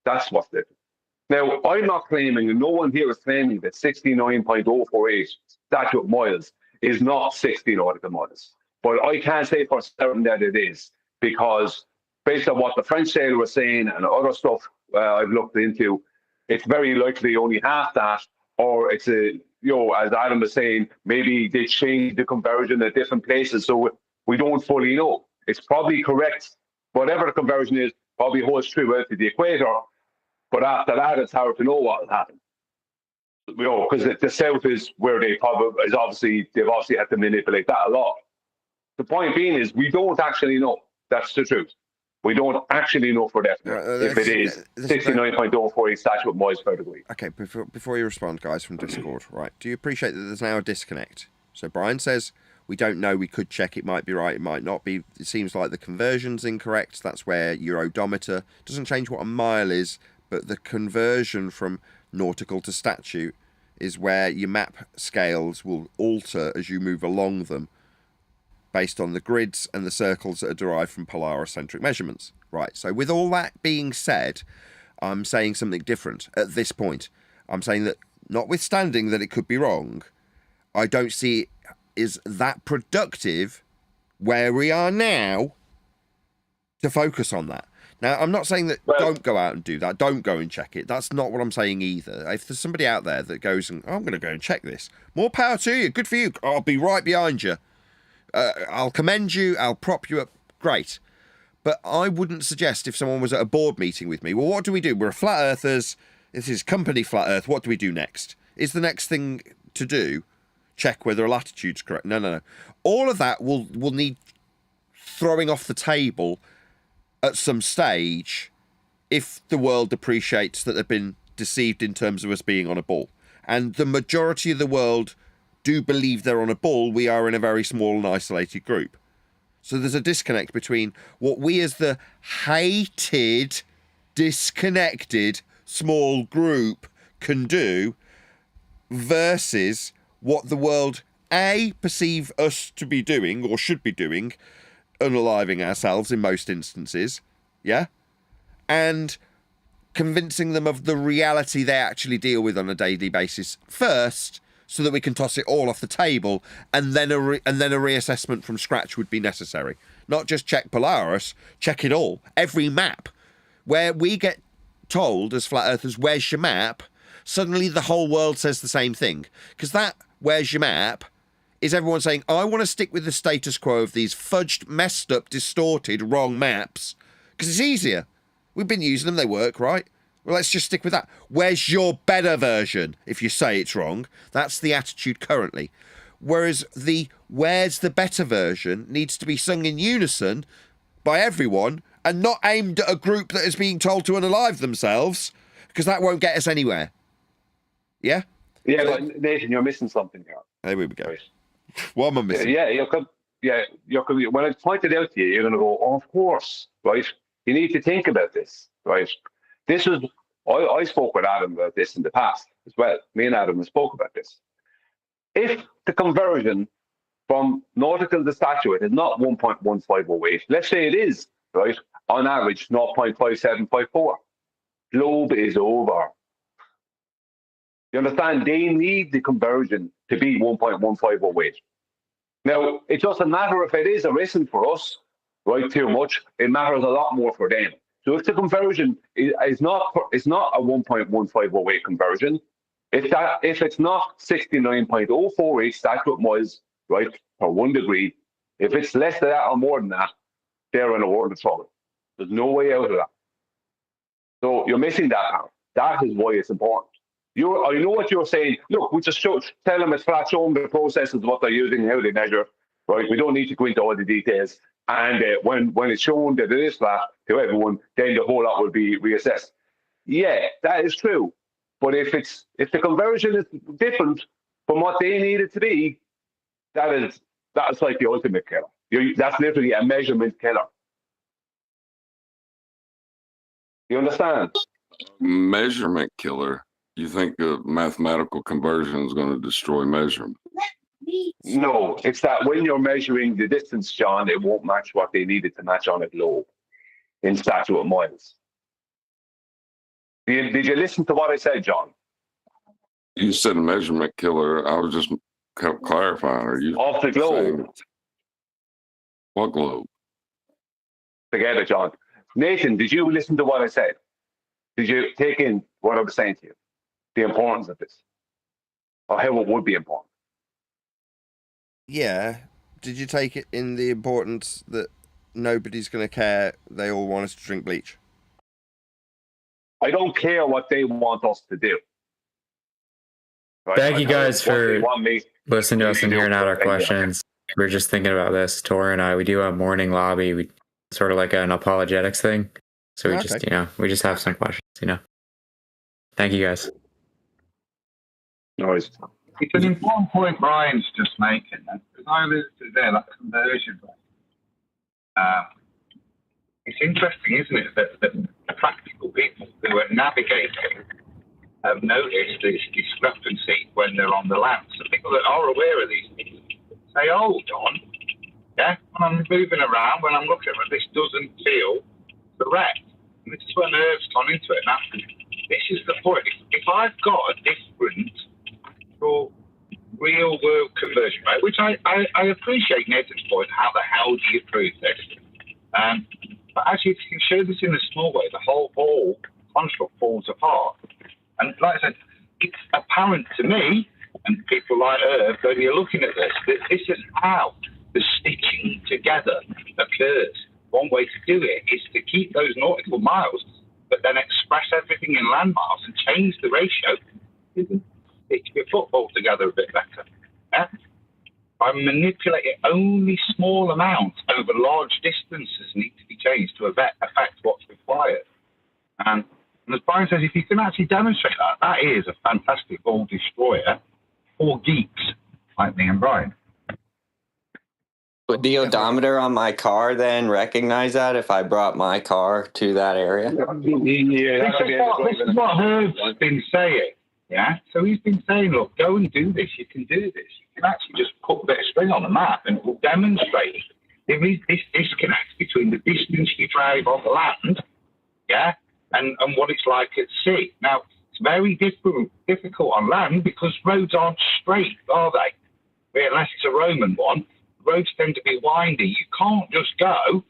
F: That's what's different. Now, I'm not claiming, and no one here is claiming, that 69.048 statute miles is not 60 nautical miles. But I can't say for certain that it is, because based on what the French sailor was saying and other stuff I've looked into, it's very likely only half that, or it's as Adam was saying, maybe they changed the conversion at different places, so we don't fully know. It's probably correct. Whatever the conversion is, probably holds true out to the equator, but after that, it's hard to know what will happen. Because the south is where they've obviously had to manipulate that a lot. The point being is, we don't actually know. That's the truth. We don't actually know for definite if it is 69.048 statute miles per degree.
A: Okay, before you respond, guys, from Discord, right? Do you appreciate that there's now a disconnect? So Brian says, we don't know, we could check, it might be right, it might not be. It seems like the conversion's incorrect. That's where your odometer doesn't change what a mile is, but the conversion from nautical to statute is where your map scales will alter as you move along them, based on the grids and the circles that are derived from polaricentric measurements. Right, so with all that being said, I'm saying something different at this point. I'm saying that, notwithstanding that it could be wrong, I don't see it is that productive where we are now to focus on that. Now, I'm not saying that don't go out and do that, don't go and check it. That's not what I'm saying either. If there's somebody out there that goes and, I'm going to go and check this, more power to you, good for you, I'll be right behind you. I'll commend you, I'll prop you up, great. But I wouldn't suggest, if someone was at a board meeting with me, well, what do we do? We're flat earthers, this is company flat earth, what do we do next? Is the next thing to do check whether a latitude's correct? No. All of that will need throwing off the table at some stage if the world appreciates that they've been deceived in terms of us being on a ball. And the majority of the world do believe they're on a ball. We are in a very small and isolated group. So there's a disconnect between what we as the hated, disconnected small group can do versus what the world, A, perceive us to be doing or should be doing, unaliving ourselves in most instances, yeah? And convincing them of the reality they actually deal with on a daily basis first, so that we can toss it all off the table, and then a reassessment from scratch would be necessary. Not just check Polaris, check it all. Every map. Where we get told as flat earthers, where's your map? Suddenly the whole world says the same thing. Because that, where's your map, is everyone saying, I want to stick with the status quo of these fudged, messed up, distorted, wrong maps. Because it's easier. We've been using them, they work, right? Well, let's just stick with that. Where's your better version? If you say it's wrong, that's the attitude currently. Whereas the where's the better version needs to be sung in unison by everyone and not aimed at a group that is being told to unalive themselves, because that won't get us anywhere. Yeah?
F: Yeah, but Nathan, you're missing something here.
A: There we go.
F: Right.
A: What am I missing?
F: When I pointed out to you, you're going to go, oh, of course, right? You need to think about this, right? This is, I spoke with Adam about this in the past as well. Me and Adam spoke about this. If the conversion from nautical to statute is not 1.1508, let's say it is, right, on average 0.5754, globe is over. You understand? They need the conversion to be 1.1508. Now, it doesn't matter if it is or isn't for us, right, too much. It matters a lot more for them. So if the conversion is not a 1.1508 conversion, if it's not 69.048 statute miles, right, per 1 degree, if it's less than that or more than that, they're in a world of trouble. There's no way out of that. So you're missing that part. That is why it's important. I know what you're saying. Look, we just tell them it's flat, show them the processes, what they're using, how they measure, right? We don't need to go into all the details. And when it's shown that it is flat to everyone, then the whole lot will be reassessed. Yeah, that is true. But if the conversion is different from what they need it to be, that's like the ultimate killer. That's literally a measurement killer. You understand?
E: Measurement killer. You think a mathematical conversion is going to destroy measurement?
F: No, it's that when you're measuring the distance, John, it won't match what they needed to match on a globe in statute miles. Did you listen to what I said, John?
E: You said a measurement killer. I was just clarifying. Are you
F: off the globe?
E: What globe?
F: Forget it, John. Nathan, did you listen to what I said? Did you take in what I was saying to you? The importance of this, or how it would be important.
A: Yeah. Did you take it in the importance that nobody's going to care? They all want us to drink bleach.
F: I don't care what they want us to do.
G: Right? Thank you guys for listening to us and hearing out our questions. We're just thinking about this. Tor and I, we do a morning lobby. We sort of like an apologetics thing. So we just, we just have some questions, Thank you guys.
F: No worries.
H: It's an important point Brian's just making. As I alluded to there, that conversion rate. It's interesting, isn't it, that the practical people who are navigating have noticed this discrepancy when they're on the land. So people that are aware of these things say, hold on, when I'm moving around, when I'm looking at it, this doesn't feel correct. And this is where nerves gone into it. Now, this is the point. If I've got a different real world conversion rate, which I appreciate Nathan's point, how the hell do you prove this? But actually, if you can show this in a small way, the whole construct falls apart. And like I said, it's apparent to me, and people like Irv, when you're looking at this, that this is how the stitching together occurs. One way to do it is to keep those nautical miles, but then express everything in land miles and change the ratio. Stitch your football together a bit better. Yeah? By manipulating only small amounts over large distances need to be changed to affect what's required. And as Brian says, if you can actually demonstrate that, that is a fantastic ball destroyer for geeks like me and Brian.
D: Would the odometer on my car then recognize that if I brought my car to that area?
F: Yeah,
H: This is what Herb's been saying. Yeah. So he's been saying, look, go and do this. You can do this. You can actually just put a bit of string on the map and it will demonstrate there is this disconnect between the distance you drive on the land, yeah, and what it's like at sea. Now, it's very difficult on land because roads aren't straight, are they? Unless it's a Roman one. Roads tend to be windy. You can't just go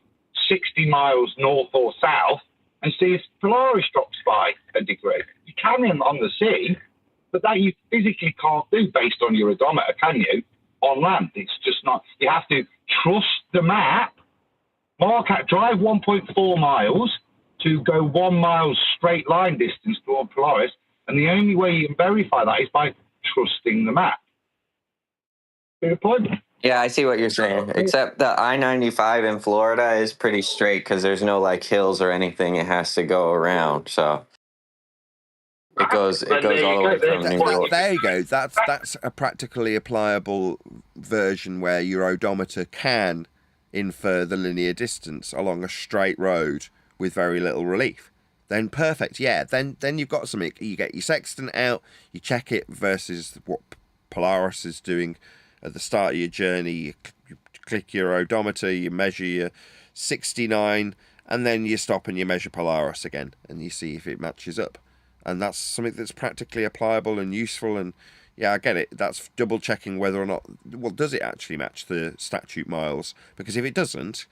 H: 60 miles north or south and see if Polaris drops by a degree. You can on the sea, but that you physically can't do based on your odometer, can you? On land, it's just not. You have to trust the map. Drive 1.4 miles to go 1 mile straight line distance toward Polaris, and the only way you can verify that is by trusting the map. Good point.
D: Yeah, I see what you're saying. Except the I-95 in Florida is pretty straight because there's no like hills or anything it has to go around. So it goes all the way from New York.
A: There you go. That's a practically applicable version where your odometer can infer the linear distance along a straight road with very little relief. Then perfect. Yeah. Then you've got something. You get your sextant out. You check it versus what Polaris is doing. At the start of your journey, you click your odometer, you measure your 69, and then you stop and you measure Polaris again, and you see if it matches up. And that's something that's practically applicable and useful, and yeah, I get it. That's double checking whether or not, well, does it actually match the statute miles? Because if it doesn't,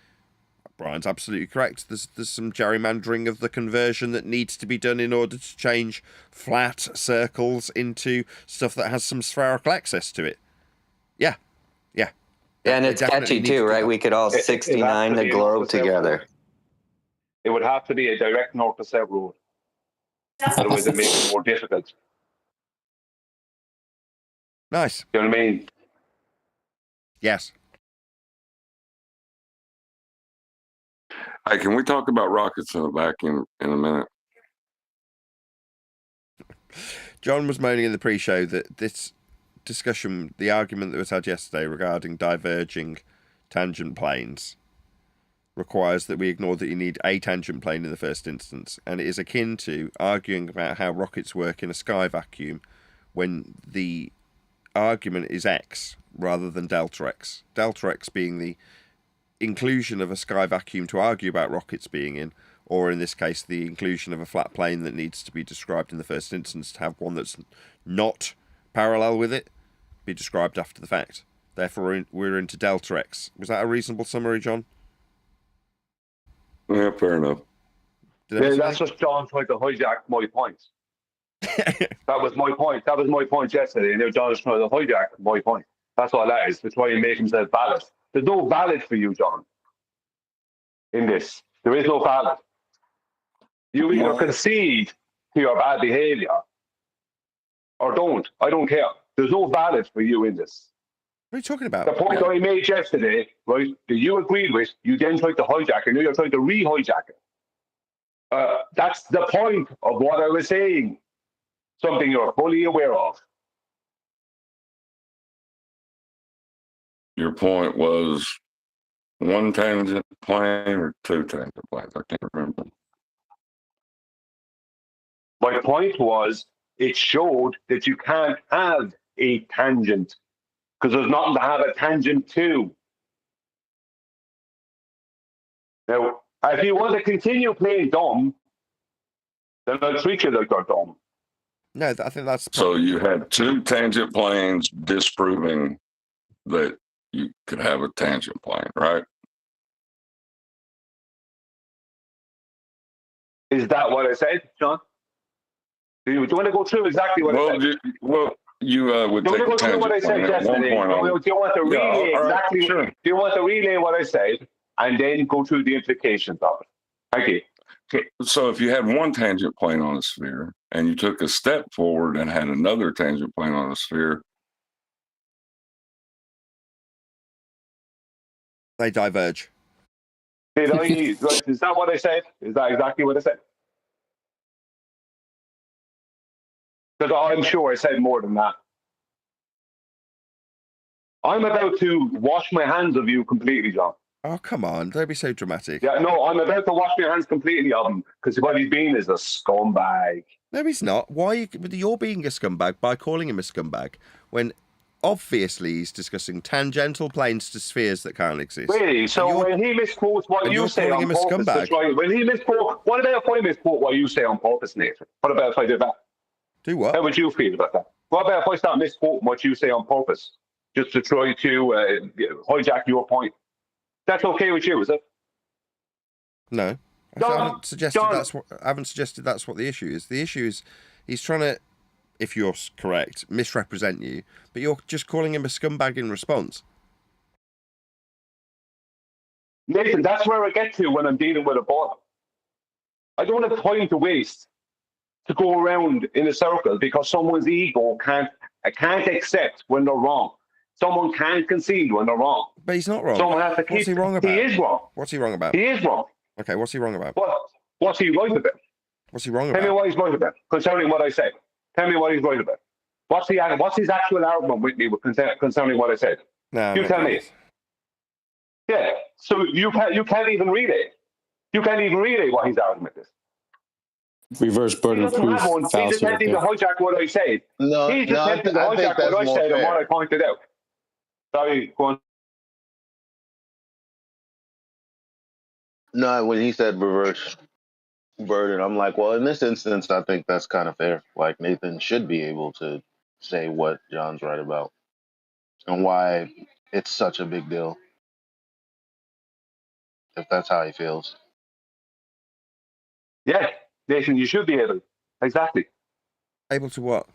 A: Brian's absolutely correct. There's some gerrymandering of the conversion that needs to be done in order to change flat circles into stuff that has some spherical access to it. Yeah.
D: Yeah, and it's catchy too, right? We could all 69 the globe together.
F: It would have to be a direct north to south road. Otherwise, it makes it more difficult.
A: Nice.
F: You know what I mean?
A: Yes.
E: Hey, can we talk about rockets in a vacuum in a minute?
A: John was moaning in the pre-show that this discussion, the argument that was had yesterday regarding diverging tangent planes, requires that we ignore that you need a tangent plane in the first instance, and it is akin to arguing about how rockets work in a sky vacuum when the argument is X rather than delta X. Delta X being the inclusion of a sky vacuum to argue about rockets being in, or in this case the inclusion of a flat plane that needs to be described in the first instance to have one that's not parallel with it be described after the fact. Therefore, we're into delta X. Was that a reasonable summary, John?
E: Yeah, fair enough.
F: Yeah, that's just John trying to hijack my point. That was my point. That was my point yesterday. And now John is trying to hijack my point. That's all that is, to try and make himself valid. There's no valid for you, John, in this. There is no valid. You either concede to your bad behaviour or don't. I don't care. There's no valid for you in this.
A: What are you talking about?
F: The point I made yesterday, right, that you agreed with, you then tried to hijack it, and now you're trying to re-hijack it. That's the point of what I was saying. Something you're fully aware of.
E: Your point was one tangent plane or two tangent planes? I can't remember.
F: My point was, it showed that you can't have a tangent because there's nothing to have a tangent to. Now, if you want to continue playing dumb, then I'll treat you like you're dumb.
A: No, I think that's...
E: So you had two tangent planes disproving that you could have a tangent plane, right?
F: Is that what I said, John? Do you want to go through exactly what I said?
E: You would take a tangent plane at one point.
F: Do you want to relay exactly?
E: Sure.
F: Do you want to relay what I said and then go through the implications of it? Thank you.
E: Okay. So if you had one tangent plane on a sphere and you took a step forward and had another tangent plane on a sphere,
A: they diverge.
F: Is that what I said? Is that exactly what I said? Because I'm sure I said more than that. I'm about to wash my hands of you completely, John.
A: Oh, come on. Don't be so dramatic.
F: Yeah, no, I'm about to wash my hands completely of him because what he's been is a scumbag.
A: No, he's not. Why you're being a scumbag by calling him a scumbag when obviously he's discussing tangential planes to spheres that can't exist.
F: Really? So when he misquotes what you say on purpose, that's right. When he misquotes, what about if I misquote what you say on purpose, Nathan? What about if I did that?
A: Do what?
F: How would you feel about that? What about if I start misquoting what you say on purpose just to try to hijack your point? That's okay with you, is it?
A: No. I haven't suggested that's what the issue is. The issue is he's trying to, if you're correct, misrepresent you, but you're just calling him a scumbag in response.
F: Nathan, that's where I get to when I'm dealing with a bot. I don't have time to waste to go around in a circle because someone's ego can't accept when they're wrong. Someone can't concede when they're wrong.
A: But he's not wrong.
F: Someone has to keep.
A: What's he wrong about?
F: He is wrong.
A: What's he wrong about?
F: He is wrong.
A: Okay, what's he wrong about?
F: What's he right about?
A: What's he wrong about?
F: Tell me what he's right about concerning what I said. Tell me what he's right about. What's his actual argument with me concerning what I said?
A: No,
F: you tell me. Yeah. So you can't even relay. You can't even relay what his argument is.
I: Reverse burden of proof.
F: He's attempting to hijack what I said. He's attempting to hijack what I said and what I pointed out. Sorry, go on.
J: No, when he said reverse burden, I'm like, well, in this instance, I think that's kind of fair. Like, Nathan should be able to say what John's right about and why it's such a big deal, if that's how he feels.
F: Yeah, Nathan, you should be able. Exactly.
A: Able to what?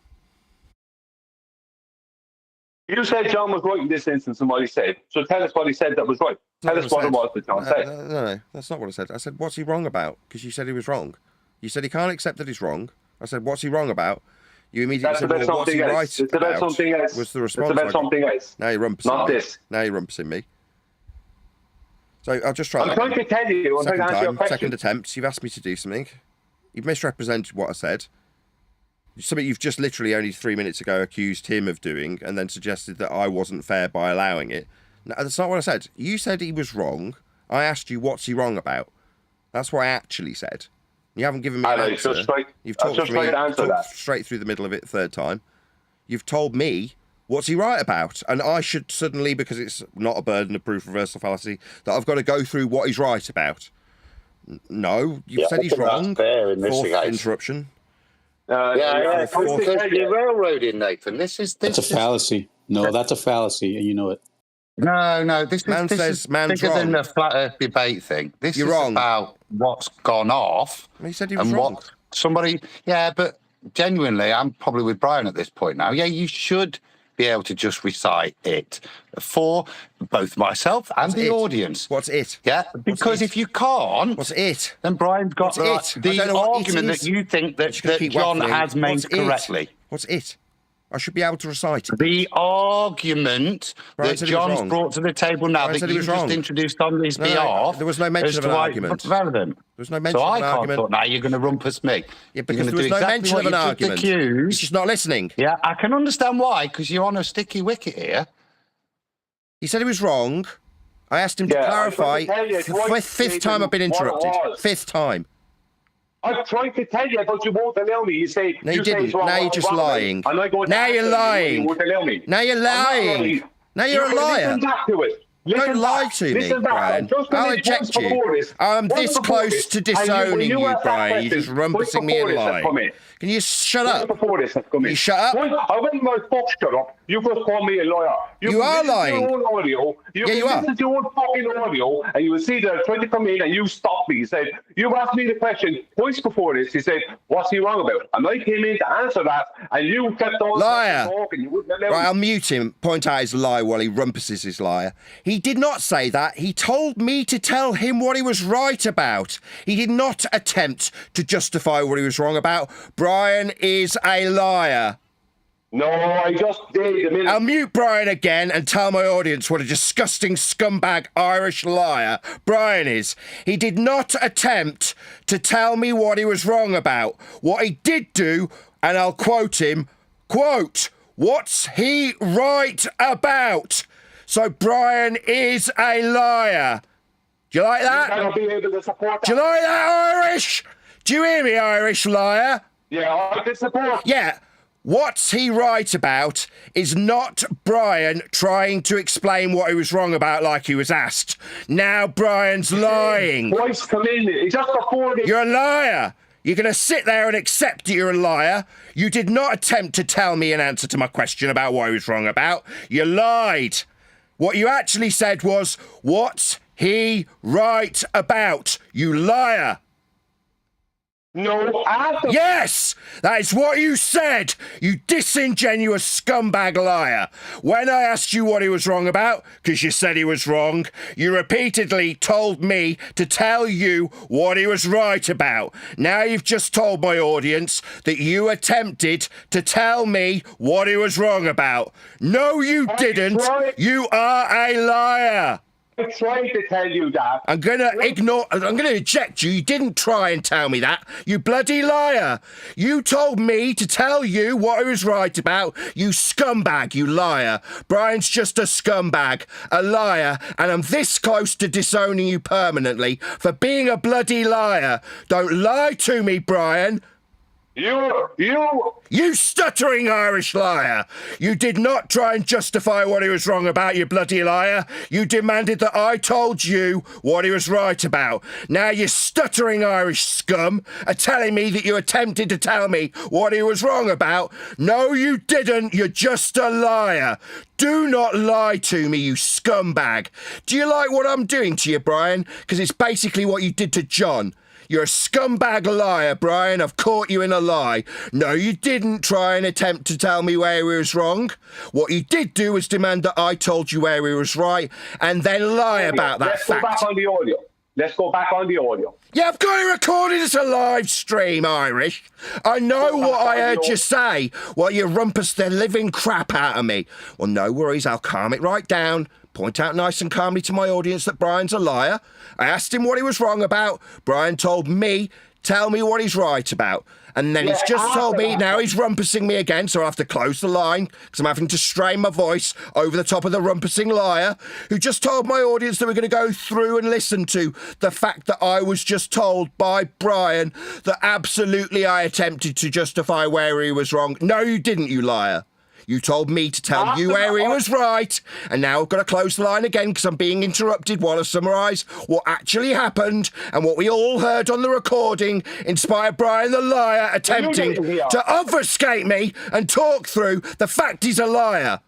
F: You said John was right in this instance and what he said. So tell us what he said that was right. Tell us what it was that John said.
A: No, that's not what I said. I said, what's he wrong about? Because you said he was wrong. You said he can't accept that he's wrong. I said, what's he wrong about? You immediately said, well, what's he right
F: it's about something else.
A: Was the response.
F: It's about something else.
A: Now you're rumpusing
F: Not
A: me.
F: this.
A: Now you're rumpusing me. So I'll just try
F: I'm trying to tell you. I'm trying to answer your question.
A: Second attempt. You've asked me to do something. You've misrepresented what I said. Something you've just literally only 3 minutes ago accused him of doing and then suggested that I wasn't fair by allowing it. No, that's not what I said. You said he was wrong. I asked you, what's he wrong about? That's what I actually said. You haven't given me an answer. You've talked straight through the middle of it third time. You've told me, what's he right about? And I should suddenly, because it's not a burden of proof reversal fallacy, that I've got to go through what he's right about. No, you've said he's wrong. Fourth interruption.
K: Because you're railroading, Nathan. That's
I: a fallacy. No, that's a fallacy, and you know it.
K: No. This is bigger than the flat Earth debate thing. This is about what's gone off.
A: He said he was wrong.
K: But genuinely, I'm probably with Brian at this point now. Yeah, you should be able to just recite it for both myself and the audience.
A: What's it?
K: Yeah, because if you can't,
A: what's it?
K: Then Brian's got the argument that you think that John has made correctly.
A: What's it? I should be able to recite it.
K: The argument that John's brought to the table now that you just introduced on his behalf.
A: There was no mention of an argument.
K: Relevant.
A: There was no mention of an argument.
K: So I can't now you're going to rumpus me.
A: Yeah, because there was no mention of an argument. He's just not listening.
K: Yeah, I can understand why, because you're on a sticky wicket here.
A: He said he was wrong. I asked him to clarify. Fifth time I've been interrupted. Fifth time.
F: I'm trying to tell you, but you won't allow me. You say
A: no, you didn't. Now you're just lying. Now you're lying.
F: You won't allow me.
A: Now you're lying. Now you're a liar.
F: Listen back to it.
A: Don't lie to me, Brian. I'll eject you. I'm this close to disowning you, Brian. You're just rumpusing me and lying. Can you shut up? Can you shut up?
F: I wouldn't my fuck shut up. You just call me a liar.
A: You are lying.
F: You listen to your own fucking audio, and you will see that I tried to come in and you stopped me. You said, you asked me the question twice before this. You said, what's he wrong about? And I came in to answer that, and you kept on talking. You wouldn't allow
A: right, I'll mute him, point out his lie while he rumpuses his liar. He did not say that. He told me to tell him what he was right about. He did not attempt to justify what he was wrong about. Brian is a liar.
F: No, I just did.
A: I'll mute Brian again and tell my audience what a disgusting scumbag Irish liar Brian is. He did not attempt to tell me what he was wrong about. What he did do, and I'll quote him, quote, what's he right about? So Brian is a liar. Do you like that?
F: I'll be able to support that.
A: Do you like that, Irish? Do you hear me, Irish liar?
F: Yeah, I can support.
A: Yeah. What's he right about is not Brian trying to explain what he was wrong about like he was asked. Now Brian's lying.
F: Voice come in. It's just before the...
A: You're a liar. You're going to sit there and accept that you're a liar. You did not attempt to tell me an answer to my question about what he was wrong about. You lied. What you actually said was, what's he right about? You liar.
F: No, after...
A: Yes, that is what you said, you disingenuous scumbag liar. When I asked you what he was wrong about, because you said he was wrong, you repeatedly told me to tell you what he was right about. Now you've just told my audience that you attempted to tell me what he was wrong about. No, you didn't. You are a liar.
F: I'm trying to tell you that.
A: I'm going to eject you. You didn't try and tell me that. You bloody liar. You told me to tell you what I was right about. You scumbag, you liar. Brian's just a scumbag, a liar, and I'm this close to disowning you permanently for being a bloody liar. Don't lie to me, Brian. You stuttering Irish liar! You did not try and justify what he was wrong about, you bloody liar. You demanded that I told you what he was right about. Now you stuttering Irish scum are telling me that you attempted to tell me what he was wrong about. No, you didn't. You're just a liar. Do not lie to me, you scumbag. Do you like what I'm doing to you, Brian? Because it's basically what you did to John. You're a scumbag liar, Brian. I've caught you in a lie. No, you didn't try and attempt to tell me where he was wrong. What you did do was demand that I told you where he was right and then lie about that fact.
F: Let's go back on the audio. Let's go back on the audio.
A: Yeah, I've got it recorded as a live stream, Irish. I know what I heard you say while you rumpus the living crap out of me. Well, no worries. I'll calm it right down. Point out nice and calmly to my audience that Brian's a liar. I asked him what he was wrong about. Brian told me, tell me what he's right about. And then he's just told me, now he's rumpusing me again, so I have to close the line because I'm having to strain my voice over the top of the rumpusing liar who just told my audience that we're going to go through and listen to the fact that I was just told by Brian that absolutely I attempted to justify where he was wrong. No, you didn't, you liar. You told me to tell you where he was right, and now I've got to close the line again because I'm being interrupted while I summarise what actually happened and what we all heard on the recording, in spite of Brian the liar attempting to obfuscate me and talk through the fact he's a liar.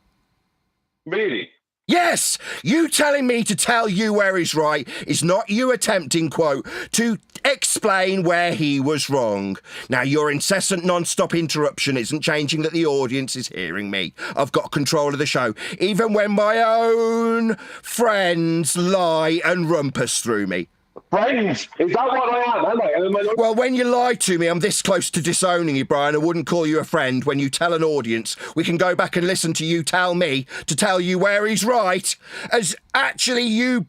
F: Really?
A: Yes, you telling me to tell you where he's right is not you attempting, quote, to explain where he was wrong. Now, your incessant non-stop interruption isn't changing that the audience is hearing me. I've got control of the show, even when my own friends lie and rumpus through me.
F: Friends? Is that what I am?
A: Well, when you lie to me, I'm this close to disowning you, Brian. I wouldn't call you a friend. When you tell an audience, we can go back and listen to you tell me to tell you where he's right, as actually you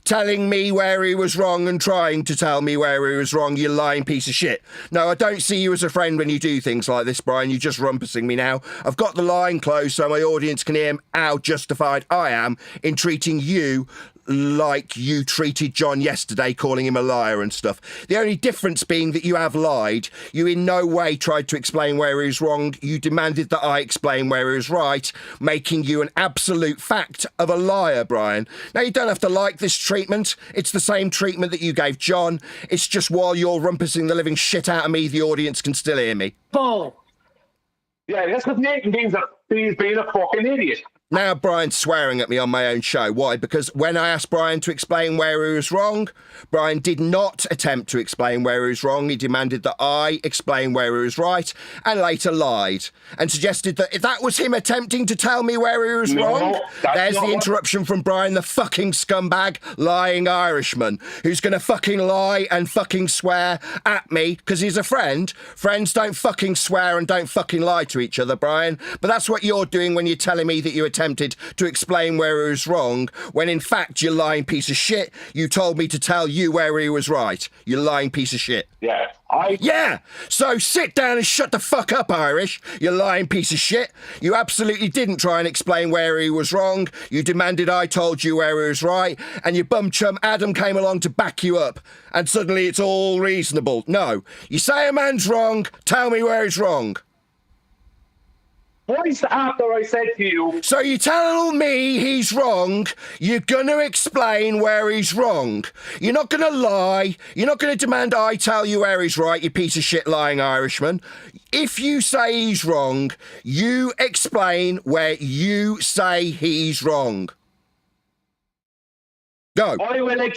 A: telling me where he was wrong and trying to tell me where he was wrong, you lying piece of shit. No, I don't see you as a friend when you do things like this, Brian. You're just rumpusing me now. I've got the line closed so my audience can hear how justified I am in treating you like you treated John yesterday, calling him a liar and stuff. The only difference being that you have lied. You in no way tried to explain where he was wrong. You demanded that I explain where he was right, making you an absolute fact of a liar, Brian. Now, you don't have to like this treatment. It's the same treatment that you gave John. It's just while you're rumpusing the living shit out of me, the audience can still hear me.
F: Bull. Yeah, that's because Nathan being a fucking idiot.
A: Now Brian's swearing at me on my own show. Why? Because when I asked Brian to explain where he was wrong, Brian did not attempt to explain where he was wrong. He demanded that I explain where he was right and later lied and suggested that if that was him attempting to tell me where he was wrong, there's the interruption from Brian, the fucking scumbag, lying Irishman, who's going to fucking lie and fucking swear at me because he's a friend. Friends don't fucking swear and don't fucking lie to each other, Brian. But that's what you're doing when you're telling me that you attempted to explain where he was wrong, when in fact, you lying piece of shit, you told me to tell you where he was right. You lying piece of shit.
F: Yeah.
A: Yeah! So sit down and shut the fuck up, Irish, you lying piece of shit. You absolutely didn't try and explain where he was wrong. You demanded I told you where he was right, and your bum chum Adam came along to back you up. And suddenly it's all reasonable. No. You say a man's wrong, tell me where he's wrong.
F: Twice after I said to you...
A: So you tell me he's wrong, you're going to explain where he's wrong. You're not going to lie. You're not going to demand I tell you where he's right, you piece of shit lying Irishman. If you say he's wrong, you explain where you say he's wrong. Go.
F: I will,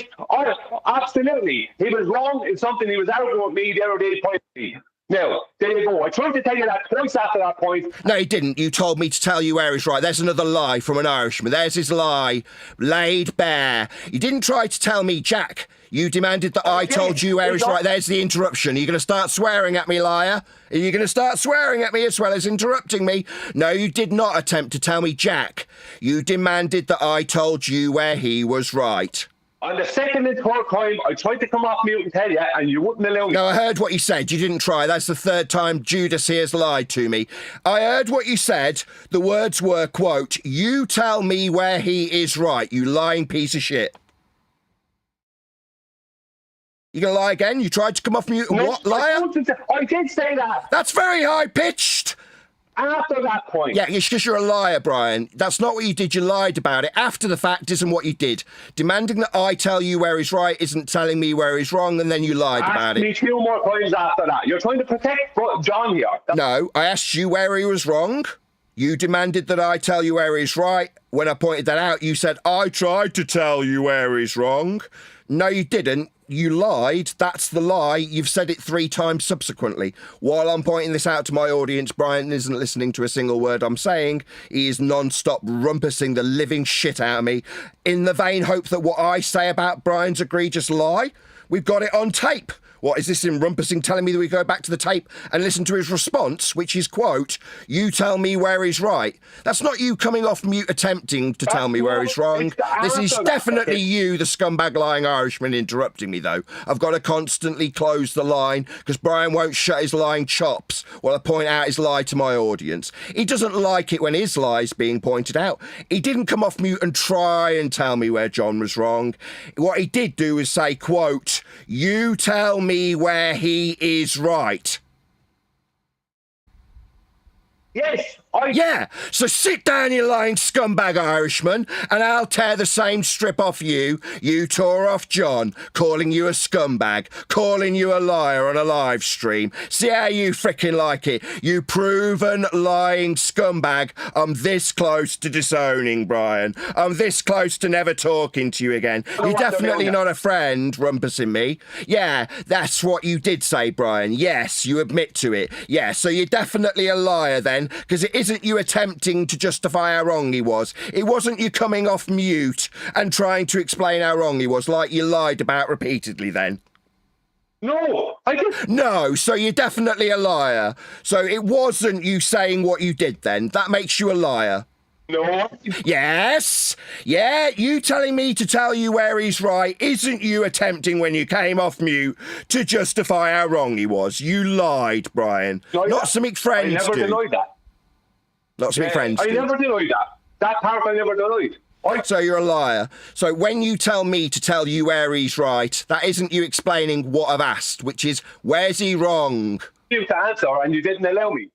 F: absolutely. He was wrong in something he was arguing with me the other day privately. Now, there you go. I tried to tell you that twice after that point.
A: No, you didn't. You told me to tell you where he's right. There's another lie from an Irishman. There's his lie. Laid bare. You didn't try to tell me Jack. You demanded that I told you where he's right. There's the interruption. Are you going to start swearing at me, liar? Are you going to start swearing at me as well as interrupting me? No, you did not attempt to tell me Jack. You demanded that I told you where he was right.
F: On the second and third time, I tried to come off mute and tell you, and you wouldn't allow me.
A: No, I heard what you said. You didn't try. That's the third time Judas here has lied to me. I heard what you said. The words were, quote, you tell me where he is right, you lying piece of shit. You gonna lie again? You tried to come off mute and what, liar?
F: I did say that.
A: That's very high-pitched.
F: After that point.
A: Yeah, it's because you're a liar, Brian. That's not what you did. You lied about it. After the fact isn't what you did. Demanding that I tell you where he's right isn't telling me where he's wrong, and then you lied about it.
F: Ask me 2 more times after that. You're trying to protect John here.
A: No, I asked you where he was wrong. You demanded that I tell you where he's right. When I pointed that out, you said, I tried to tell you where he's wrong. No, you didn't. You lied. That's the lie. You've said it 3 times subsequently. While I'm pointing this out to my audience, Brian isn't listening to a single word I'm saying. He is non-stop rumpusing the living shit out of me in the vain hope that what I say about Brian's egregious lie, we've got it on tape. What is this in rumpusing telling me that we go back to the tape and listen to his response, which is, quote, you tell me where he's right. That's not you coming off mute attempting to tell me where he's wrong. This is definitely you, the scumbag lying Irishman, interrupting me, though. I've got to constantly close the line because Brian won't shut his lying chops while I point out his lie to my audience. He doesn't like it when his lie's being pointed out. He didn't come off mute and try and tell me where John was wrong. What he did do is say, quote, you tell me where he is right.
F: Yes,
A: Yeah, so sit down, you lying scumbag Irishman, and I'll tear the same strip off you. You tore off John, calling you a scumbag, calling you a liar on a live stream. See how you frickin' like it, you proven lying scumbag. I'm this close to disowning Brian. I'm this close to never talking to you again. You're definitely not a friend, rumpusing me. Yeah, that's what you did say, Brian. Yes, you admit to it. Yeah, so you're definitely a liar then, because it isn't you attempting to justify how wrong he was. It wasn't you coming off mute and trying to explain how wrong he was, like you lied about repeatedly then.
F: No, I didn't.
A: No, so you're definitely a liar. So it wasn't you saying what you did then. That makes you a liar.
F: No.
A: Yes. Yeah, you telling me to tell you where he's right isn't you attempting when you came off mute to justify how wrong he was. You lied, Brian. Not something friends do.
F: I never denied that.
A: Not something friends do.
F: I never denied that. That part I never denied.
A: So you're a liar. So when you tell me to tell you where he's right, that isn't you explaining what I've asked, which is, where's he wrong?
F: You to answer and you didn't allow me.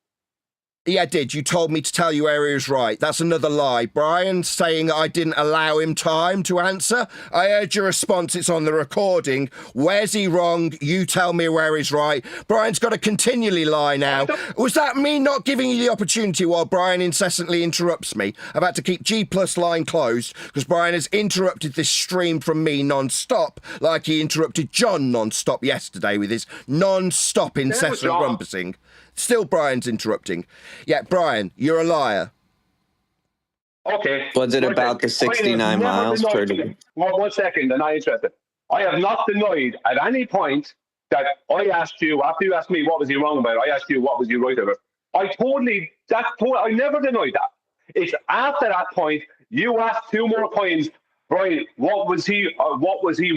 A: Yeah, I did. You told me to tell you where he was right. That's another lie. Brian saying I didn't allow him time to answer. I heard your response. It's on the recording. Where's he wrong? You tell me where he's right. Brian's got to continually lie now. Was that me not giving you the opportunity while Brian incessantly interrupts me? I've had to keep G+ line closed because Brian has interrupted this stream from me non-stop, like he interrupted John non-stop yesterday with his non-stop incessant rumpusing. Still Brian's interrupting. Yeah, Brian, you're a liar.
F: Okay.
D: Was it about the 69 miles per day?
F: 1 second, and I'm interested. I have not denied at any point that I asked you, after you asked me what was he wrong about, I asked you what was he right about. I never denied that. It's after that point, you asked 2 more times, Brian, what was he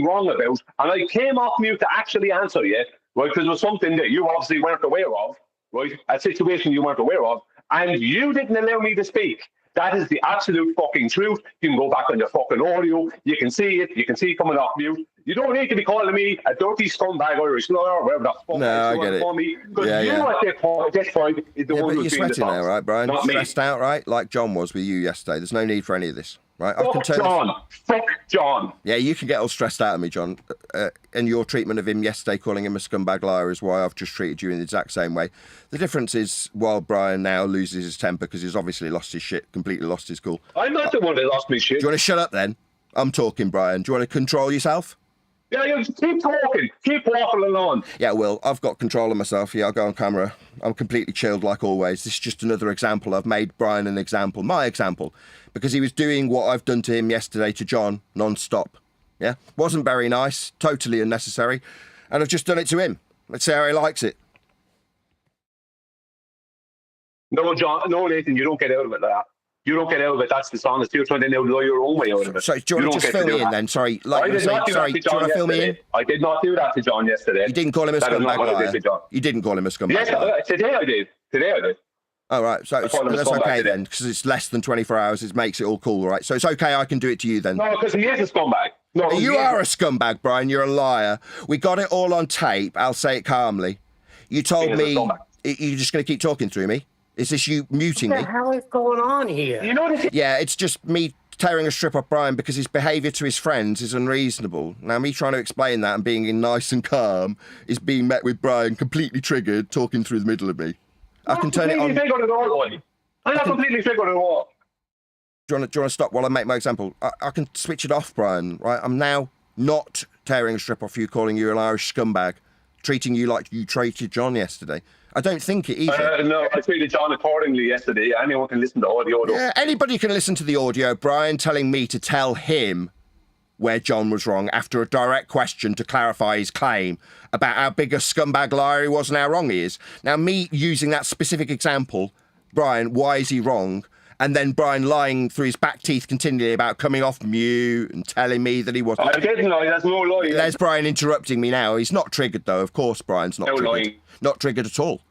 F: wrong about? And I came off mute to actually answer you, right? Because it was something that you obviously weren't aware of, right? A situation you weren't aware of, and you didn't allow me to speak. That is the absolute fucking truth. You can go back on your fucking audio. You can see it. You can see it coming off mute. You don't need to be calling me a dirty scumbag Irish lawyer or whatever the fuck
A: I get it.
F: call me. Because
A: Yeah,
F: you
A: yeah.
F: at this point is the one
A: But
F: who's
A: you're
F: being
A: sweating
F: dishonest,
A: now, right, Brian?
F: not me.
A: Stressed out, right? Like John was with you yesterday. There's no need for any of this, right?
F: Fuck John. Fuck John.
A: Yeah, you can get all stressed out of me, John. And your treatment of him yesterday, calling him a scumbag liar, is why I've just treated you in the exact same way. The difference is, while Brian now loses his temper because he's obviously lost his shit, completely lost his cool.
F: I'm not the one that lost me shit.
A: Do you want to shut up then? I'm talking, Brian. Do you want to control yourself?
F: Yeah, you just keep talking. Keep waffling on.
A: Yeah, Will, I've got control of myself. Yeah, I'll go on camera. I'm completely chilled like always. This is just another example. I've made Brian an example, my example, because he was doing what I've done to him yesterday to John non-stop. Yeah, wasn't very nice, totally unnecessary, and I've just done it to him. Let's see how he likes it.
F: No, John. No, Nathan, you don't get out of it like that. You don't get out of it. That's dishonest. You're trying to now lie your own way out of it.
A: So do you want to just fill me in then? Sorry, like
F: I did not do that to John yesterday. I did not do that to John yesterday.
A: You didn't call him a scumbag liar. You didn't call him a scumbag liar.
F: Yes, today I did. Today I did.
A: Oh, right. So that's okay then, because it's less than 24 hours. It makes it all cool, right? So it's okay. I can do it to you then.
F: No, because he is a scumbag. No,
A: you are a scumbag, Brian. You're a liar. We got it all on tape. I'll say it calmly. You told me you're just going to keep talking through me. Is this you muting me?
B: What the hell is going on here?
F: You know this?
A: Yeah, it's just me tearing a strip off Brian because his behaviour to his friends is unreasonable. Now, me trying to explain that and being nice and calm is being met with Brian completely triggered, talking through the middle of me. I can turn it on.
F: I'm not completely triggered at all.
A: Do you want to stop while I make my example? I can switch it off, Brian, right? I'm now not tearing a strip off you, calling you an Irish scumbag, treating you like you treated John yesterday. I don't think it either.
F: No, I treated John accordingly yesterday. Anyone can listen to audio.
A: Yeah, anybody can listen to the audio. Brian telling me to tell him where John was wrong after a direct question to clarify his claim about how big a scumbag liar he was and how wrong he is. Now, me using that specific example, Brian, why is he wrong? And then Brian lying through his back teeth continually about coming off mute and telling me that he wasn't.
F: I didn't lie, that's no lie.
A: There's Brian interrupting me now. He's not triggered, though. Of course, Brian's not triggered.
F: Lying.
A: Not triggered at all.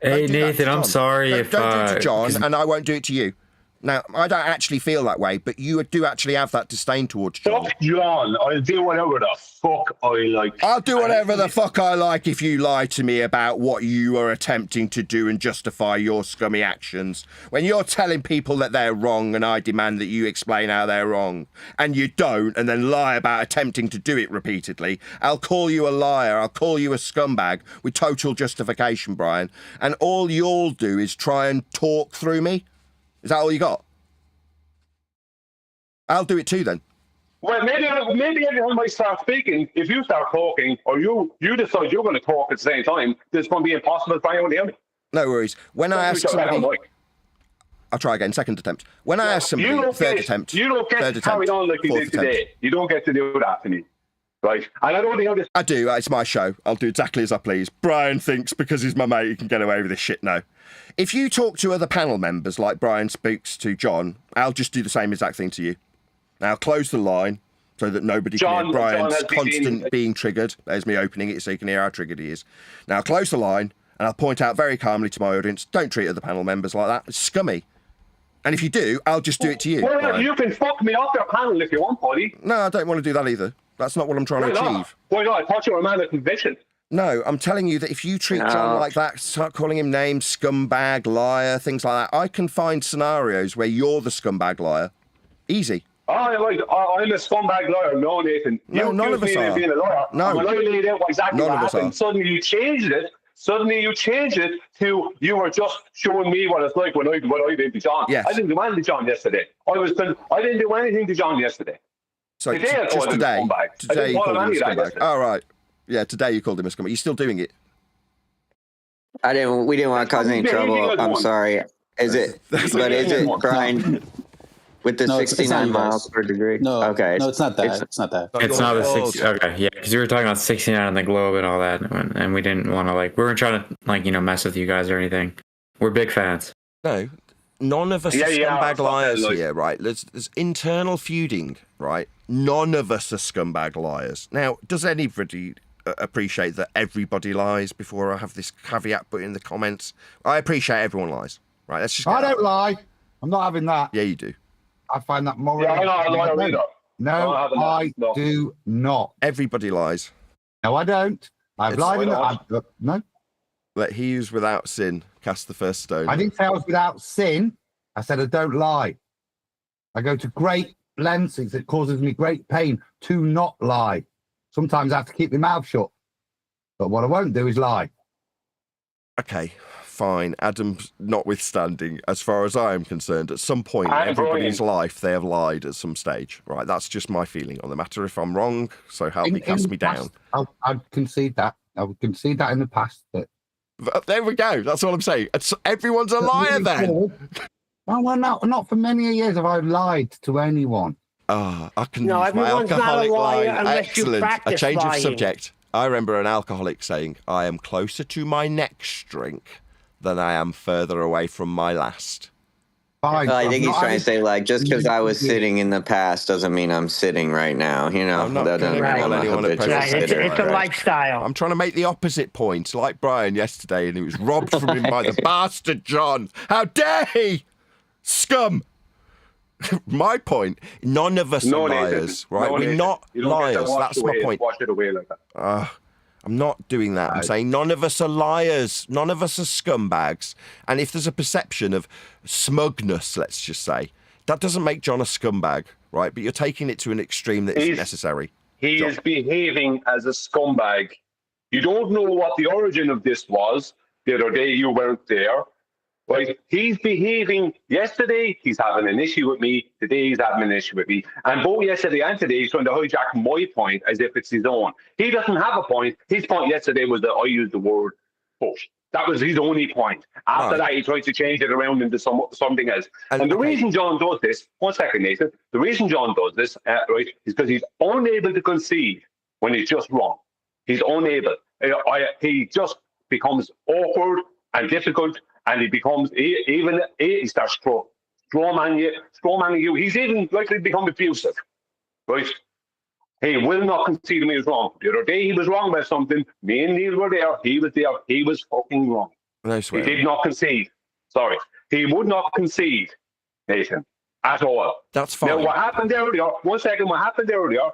G: Hey, Nathan, I'm sorry if...
A: Don't do it to John, and I won't do it to you. Now, I don't actually feel that way, but you do actually have that disdain towards John.
F: Fuck John. I'll do whatever the fuck I like.
A: I'll do whatever the fuck I like if you lie to me about what you are attempting to do and justify your scummy actions. When you're telling people that they're wrong and I demand that you explain how they're wrong, and you don't, and then lie about attempting to do it repeatedly, I'll call you a liar, I'll call you a scumbag with total justification, Brian. And all you'll do is try and talk through me? Is that all you got? I'll do it too then.
F: Well, maybe everyone might start speaking. If you start talking, or you decide you're going to talk at the same time, it's going to be impossible for anyone to hear me.
A: No worries. When I ask somebody... I'll try again, second attempt. When I ask somebody, third attempt.
F: You don't get to carry on like you did today. You don't get to do that to me. Right? And I don't think I
A: do. It's my show. I'll do exactly as I please. Brian thinks because he's my mate he can get away with this shit. No. If you talk to other panel members like Brian speaks to John, I'll just do the same exact thing to you. Now close the line so that nobody can hear Brian's constant being triggered. There's me opening it so you can hear how triggered he is. Now close the line and I'll point out very calmly to my audience, don't treat other panel members like that. It's scummy. And if you do, I'll just do it to you.
F: Well,
A: Brian.
F: You can fuck me off their panel if you want, buddy.
A: No, I don't want to do that either. That's not what I'm trying to achieve.
F: Why not? I thought you were a man of conviction.
A: No, I'm telling you that if you treat John like that, start calling him names, scumbag, liar, things like that, I can find scenarios where you're the scumbag liar. Easy.
F: I'm a scumbag liar. No, Nathan.
A: No, none of us are.
F: Being a liar.
A: No.
F: When I laid out exactly what happened, suddenly you changed it. Suddenly you changed it to you were just showing me what it's like when I did to John.
A: Yes.
F: I didn't do anything to John yesterday. I didn't do anything to John yesterday.
A: So
F: today
A: just today you called him a scumbag.
F: Oh,
A: right. Yeah, today you called him a scumbag. You're still doing it.
D: We didn't want to cause any trouble. I'm sorry. Is it Brian? With the 69 miles per degree?
I: No,
D: okay.
I: No, it's not that. It's not that.
G: It's not the 60. Okay, yeah, because we were talking about 69 on the globe and all that, and we didn't want to we weren't trying to mess with you guys or anything. We're big fans.
A: No, none of us are scumbag liars here, right? There's internal feuding, right? None of us are scumbag liars. Now, does anybody appreciate that everybody lies? Before I have this caveat put in the comments, I appreciate everyone lies, right? Let's just.
L: I don't lie. I'm not having that.
A: Yeah, you do.
L: I find that morally.
F: Yeah, I'm not a liar either.
L: No, I do not.
A: Everybody lies.
L: No, I don't. I've lied in the. No.
A: Let he who's without sin cast the first stone.
L: I didn't say I was without sin. I said I don't lie. I go to great lengths. It causes me great pain to not lie. Sometimes I have to keep my mouth shut. But what I won't do is lie.
A: Okay, fine. Adam's notwithstanding, as far as I am concerned, at some point in everybody's life, they have lied at some stage. Right, that's just my feeling on the matter. If I'm wrong, so help me, cast me down.
L: I'd concede that. I would concede that in the past. But
A: there we go. That's all I'm saying. Everyone's a liar then.
L: No, well, not for many years have I lied to anyone.
A: I can
B: No,
A: use my
B: everyone's not a
A: alcoholic
B: liar
A: line.
B: unless you
A: Excellent.
B: practice
A: A change
B: lying.
A: of subject. I remember an alcoholic saying, I am closer to my next drink than I am further away from my last.
L: Fine,
D: I think he's trying to say, like, just because I was sitting in the past doesn't mean I'm sitting right now. You know,
A: I'm not
D: that doesn't
A: gonna
D: mean I'm a
A: anyone
D: habitual
A: approach it.
D: sitter.
B: It's a lifestyle.
A: I'm trying to make the opposite point, like Brian yesterday, and he was robbed from him by the bastard John. How dare he? Scum. My point, none of us are liars, right? We're not liars. That's my point.
F: Wash it away like that.
A: I'm not doing that. I'm saying none of us are liars. None of us are scumbags. And if there's a perception of smugness, let's just say, that doesn't make John a scumbag, right? But you're taking it to an extreme that isn't necessary.
F: He is behaving as a scumbag. You don't know what the origin of this was. The other day you weren't there. Right? He's behaving. Yesterday, he's having an issue with me. Today, he's having an issue with me. And both yesterday and today, he's trying to hijack my point as if it's his own. He doesn't have a point. His point yesterday was that I used the word push. That was his only point. After that, he tried to change it around into something else. And the reason John does this, 1 second, Nathan, the reason John does this, right, is because he's unable to concede when he's just wrong. He's unable. He just becomes awkward and difficult. And he becomes, he starts strawmanning you. He's even likely to become abusive, right? He will not concede when he was wrong. The other day he was wrong about something. Me and Neil were there. He was there. He was fucking wrong.
A: No
F: He did not concede. Sorry. He would not concede, Nathan, at all.
A: That's fine.
F: Now, what happened earlier, 1 second, what happened earlier,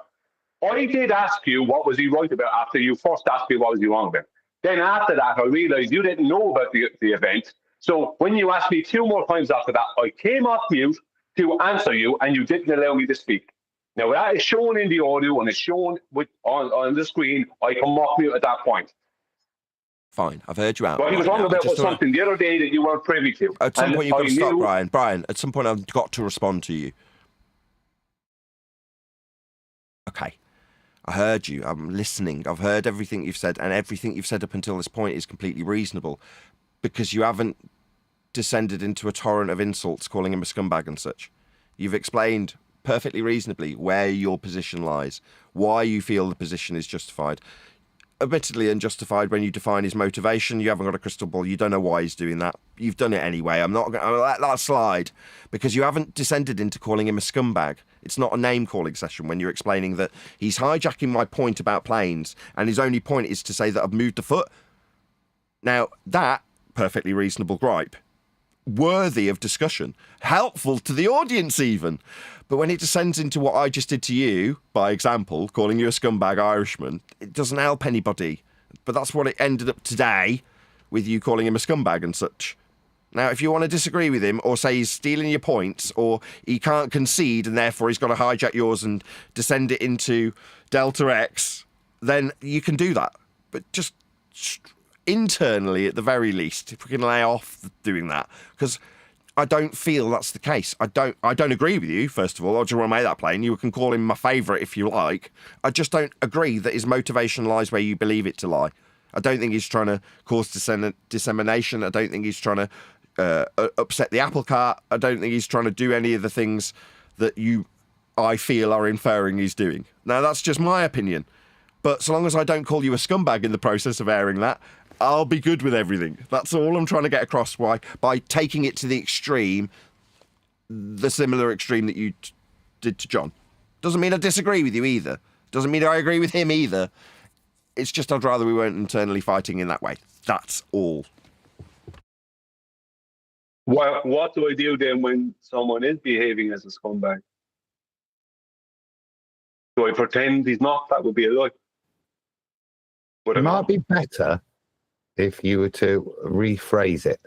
F: I did ask you what was he right about after you first asked me what was he wrong about. Then after that, I realised you didn't know about the event. So when you asked me 2 more times after that, I came off mute to answer you, and you didn't allow me to speak. Now, that is shown in the audio and it's shown on the screen. I come off mute at that point.
A: Fine, I've heard you out.
F: But he was wrong about something the other day that you weren't privy to.
A: At some point, you've got to stop, Brian. Brian, at some point, I've got to respond to you. Okay. I heard you. I'm listening. I've heard everything you've said, and everything you've said up until this point is completely reasonable, because you haven't descended into a torrent of insults calling him a scumbag and such. You've explained perfectly reasonably where your position lies, why you feel the position is justified. Admittedly unjustified when you define his motivation. You haven't got a crystal ball. You don't know why he's doing that. You've done it anyway. I'm not going to let that slide, because you haven't descended into calling him a scumbag. It's not a name-calling session when you're explaining that he's hijacking my point about planes, and his only point is to say that I've moved the foot. Now, that, perfectly reasonable gripe, worthy of discussion, helpful to the audience even. But when it descends into what I just did to you, by example, calling you a scumbag Irishman, it doesn't help anybody. But that's what it ended up today, with you calling him a scumbag and such. Now, if you want to disagree with him, or say he's stealing your points, or he can't concede and therefore he's got to hijack yours and descend it into Delta X, then you can do that. But just internally, at the very least, if we can lay off doing that, because I don't feel that's the case. I don't agree with you, first of all. I just want to make that plain. You can call him my favourite if you like. I just don't agree that his motivation lies where you believe it to lie. I don't think he's trying to cause dissemination. I don't think he's trying to upset the apple cart. I don't think he's trying to do any of the things that I feel are inferring he's doing. Now, that's just my opinion. But so long as I don't call you a scumbag in the process of airing that, I'll be good with everything. That's all I'm trying to get across. Why? By taking it to the extreme, the similar extreme that you did to John. Doesn't mean I disagree with you either. Doesn't mean I agree with him either. It's just I'd rather we weren't internally fighting in that way. That's all.
F: Well, what do I do then when someone is behaving as a scumbag? Do I pretend he's not? That would be a lie.
L: It might be better if you were to rephrase it.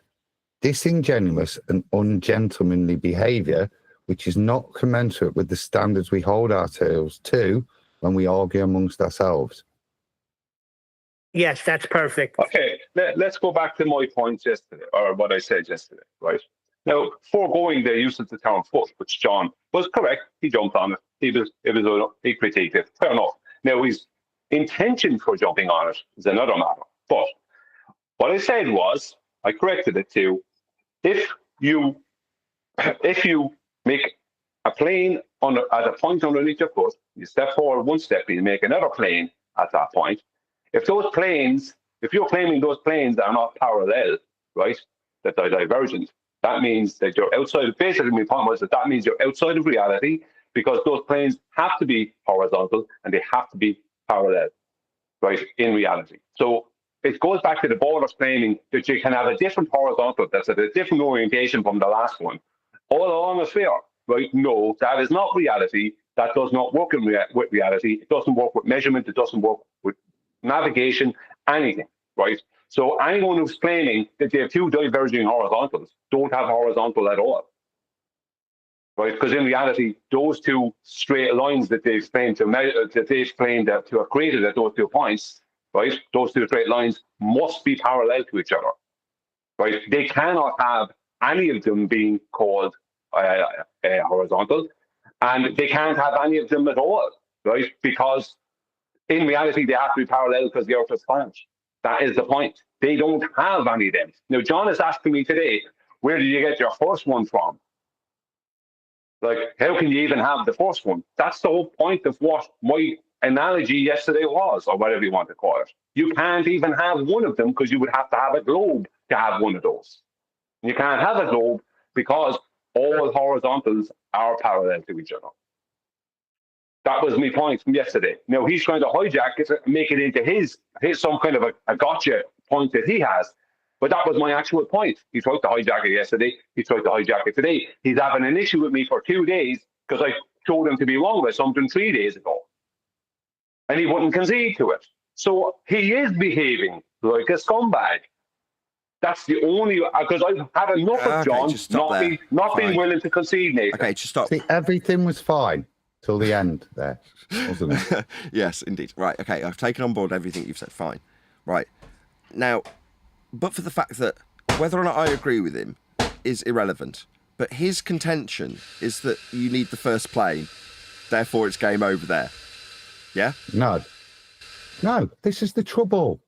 L: Disingenuous and ungentlemanly behaviour, which is not commensurate with the standards we hold ourselves to when we argue amongst ourselves.
B: Yes, that's perfect.
F: Okay, let's go back to my points yesterday, or what I said yesterday, right? Now, foregoing the use of the term foot, which John was correct, he jumped on it. He critiqued it. Fair enough. Now, his intention for jumping on it is another matter. But what I said was, I corrected it to, if you make a plane at a point underneath your foot, you step forward one step, you make another plane at that point. If you're claiming those planes are not parallel, right, that they're divergent, that means that you're outside. Basically, my point was that means you're outside of reality, because those planes have to be horizontal and they have to be parallel, right, in reality. So it goes back to the borders claiming that you can have a different horizontal that's at a different orientation from the last one, all along a sphere, right? No, that is not reality. That does not work with reality. It doesn't work with measurement. It doesn't work with navigation, anything, right? So anyone who's claiming that they have two diverging horizontals don't have horizontal at all, right? Because in reality, those two straight lines that they've claimed to have created at those 2 points, right? Those two straight lines must be parallel to each other, right? They cannot have any of them being called horizontal, and they can't have any of them at all, right? Because in reality, they have to be parallel because the Earth is flat. That is the point. They don't have any of them. Now, John is asking me today, where did you get your first one from? Like, how can you even have the first one? That's the whole point of what my analogy yesterday was, or whatever you want to call it. You can't even have one of them because you would have to have a globe to have one of those. You can't have a globe because all horizontals are parallel to each other. That was my point from yesterday. Now he's trying to hijack it, make it into his some kind of a gotcha point that he has. But that was my actual point. He tried to hijack it yesterday. He tried to hijack it today. He's having an issue with me for 2 days because I told him to be wrong with something 3 days ago. And he wouldn't concede to it. So he is behaving like a scumbag. That's the only, because I've had enough of John not being willing to concede, Nathan.
A: Okay, just stop.
L: See, everything was fine till the end there, wasn't it?
A: Yes, indeed. Right, okay, I've taken on board everything you've said, fine. Right, now, but for the fact that whether or not I agree with him is irrelevant, but his contention is that you need the first plane, therefore it's game over there. Yeah?
L: No, this is the trouble.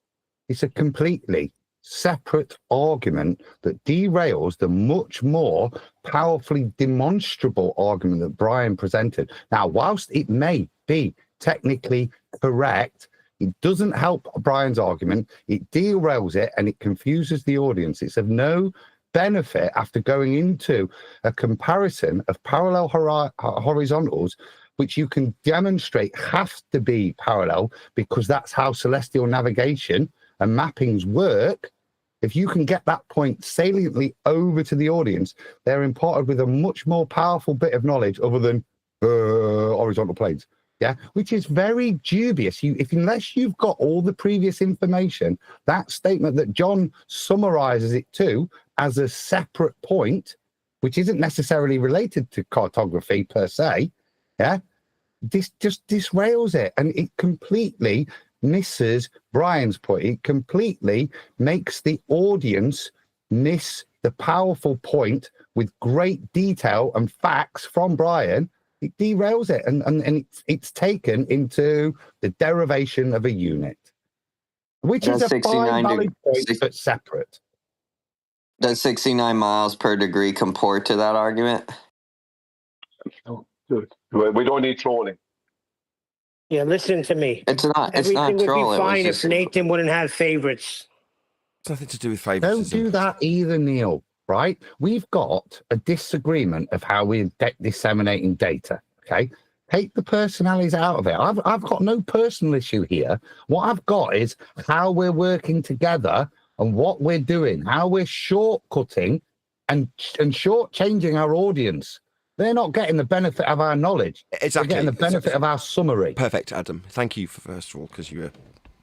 L: It's a completely separate argument that derails the much more powerfully demonstrable argument that Brian presented. Now, whilst it may be technically correct, it doesn't help Brian's argument. It derails it and it confuses the audience. It's of no benefit after going into a comparison of parallel horizontals, which you can demonstrate have to be parallel because that's how celestial navigation and mappings work. If you can get that point saliently over to the audience, they're imparted with a much more powerful bit of knowledge other than horizontal planes. Yeah, which is very dubious. Unless you've got all the previous information, that statement that John summarizes it to as a separate point, which isn't necessarily related to cartography per se, yeah, this just disrails it, and it completely misses Brian's point. It completely makes the audience miss the powerful point with great detail and facts from Brian. It derails it, and it's taken into the derivation of a unit, which is a fine valid point, but separate.
D: Does 69 miles per degree comport to that argument?
F: We don't need trolling.
B: Yeah, listen to me.
D: It's not
B: Everything would
D: troll.
B: be
D: It was
B: fine
D: just
B: if Nathan wouldn't have favorites.
A: It's nothing to do with
L: Don't
A: favoritism.
L: do that either, Neil. Right? We've got a disagreement of how we're disseminating data. Okay, take the personalities out of it. I've got no personal issue here. What I've got is how we're working together and what we're doing, how we're shortcutting and shortchanging our audience. They're not getting the benefit of our knowledge.
A: Exactly.
L: They're getting the benefit of our summary.
A: Perfect, Adam. Thank you, first of all, because you were...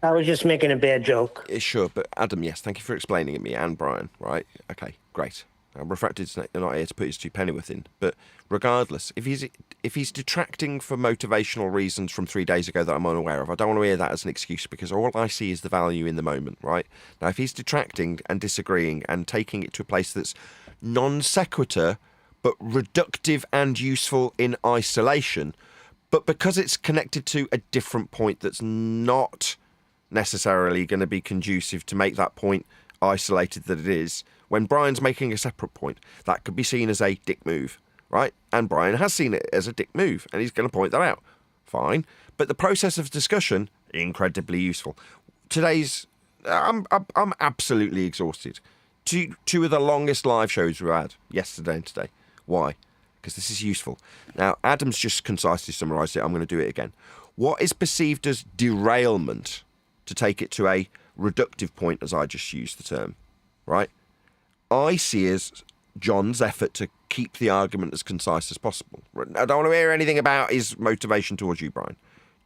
B: I was just making a bad joke.
A: Sure, but Adam, yes, thank you for explaining it to me, and Brian, right? Okay, great. Refracted's not here to put his two pennyworth in, but regardless, if he's detracting for motivational reasons from 3 days ago that I'm unaware of, I don't want to hear that as an excuse, because all I see is the value in the moment, right? Now, if he's detracting and disagreeing and taking it to a place that's non sequitur, but reductive and useful in isolation, but because it's connected to a different point that's not necessarily going to be conducive to make that point isolated that it is, when Brian's making a separate point, that could be seen as a dick move, right? And Brian has seen it as a dick move, and he's going to point that out. Fine. But the process of discussion, incredibly useful. Today's... I'm absolutely exhausted. Two of the longest live shows we've had, yesterday and today. Why? Because this is useful. Now, Adam's just concisely summarised it. I'm going to do it again. What is perceived as derailment, to take it to a reductive point, as I just used the term, right? I see as John's effort to keep the argument as concise as possible. I don't want to hear anything about his motivation towards you, Brian.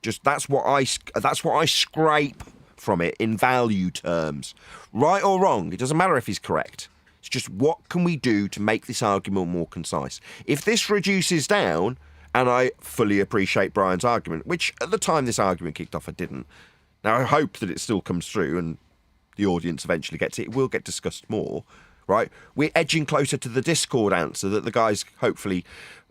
A: Just that's what I scrape from it in value terms. Right or wrong, it doesn't matter if he's correct. It's just what can we do to make this argument more concise? If this reduces down, and I fully appreciate Brian's argument, which at the time this argument kicked off I didn't. Now I hope that it still comes through and the audience eventually gets it. It will get discussed more, right? We're edging closer to the Discord answer that the guy's hopefully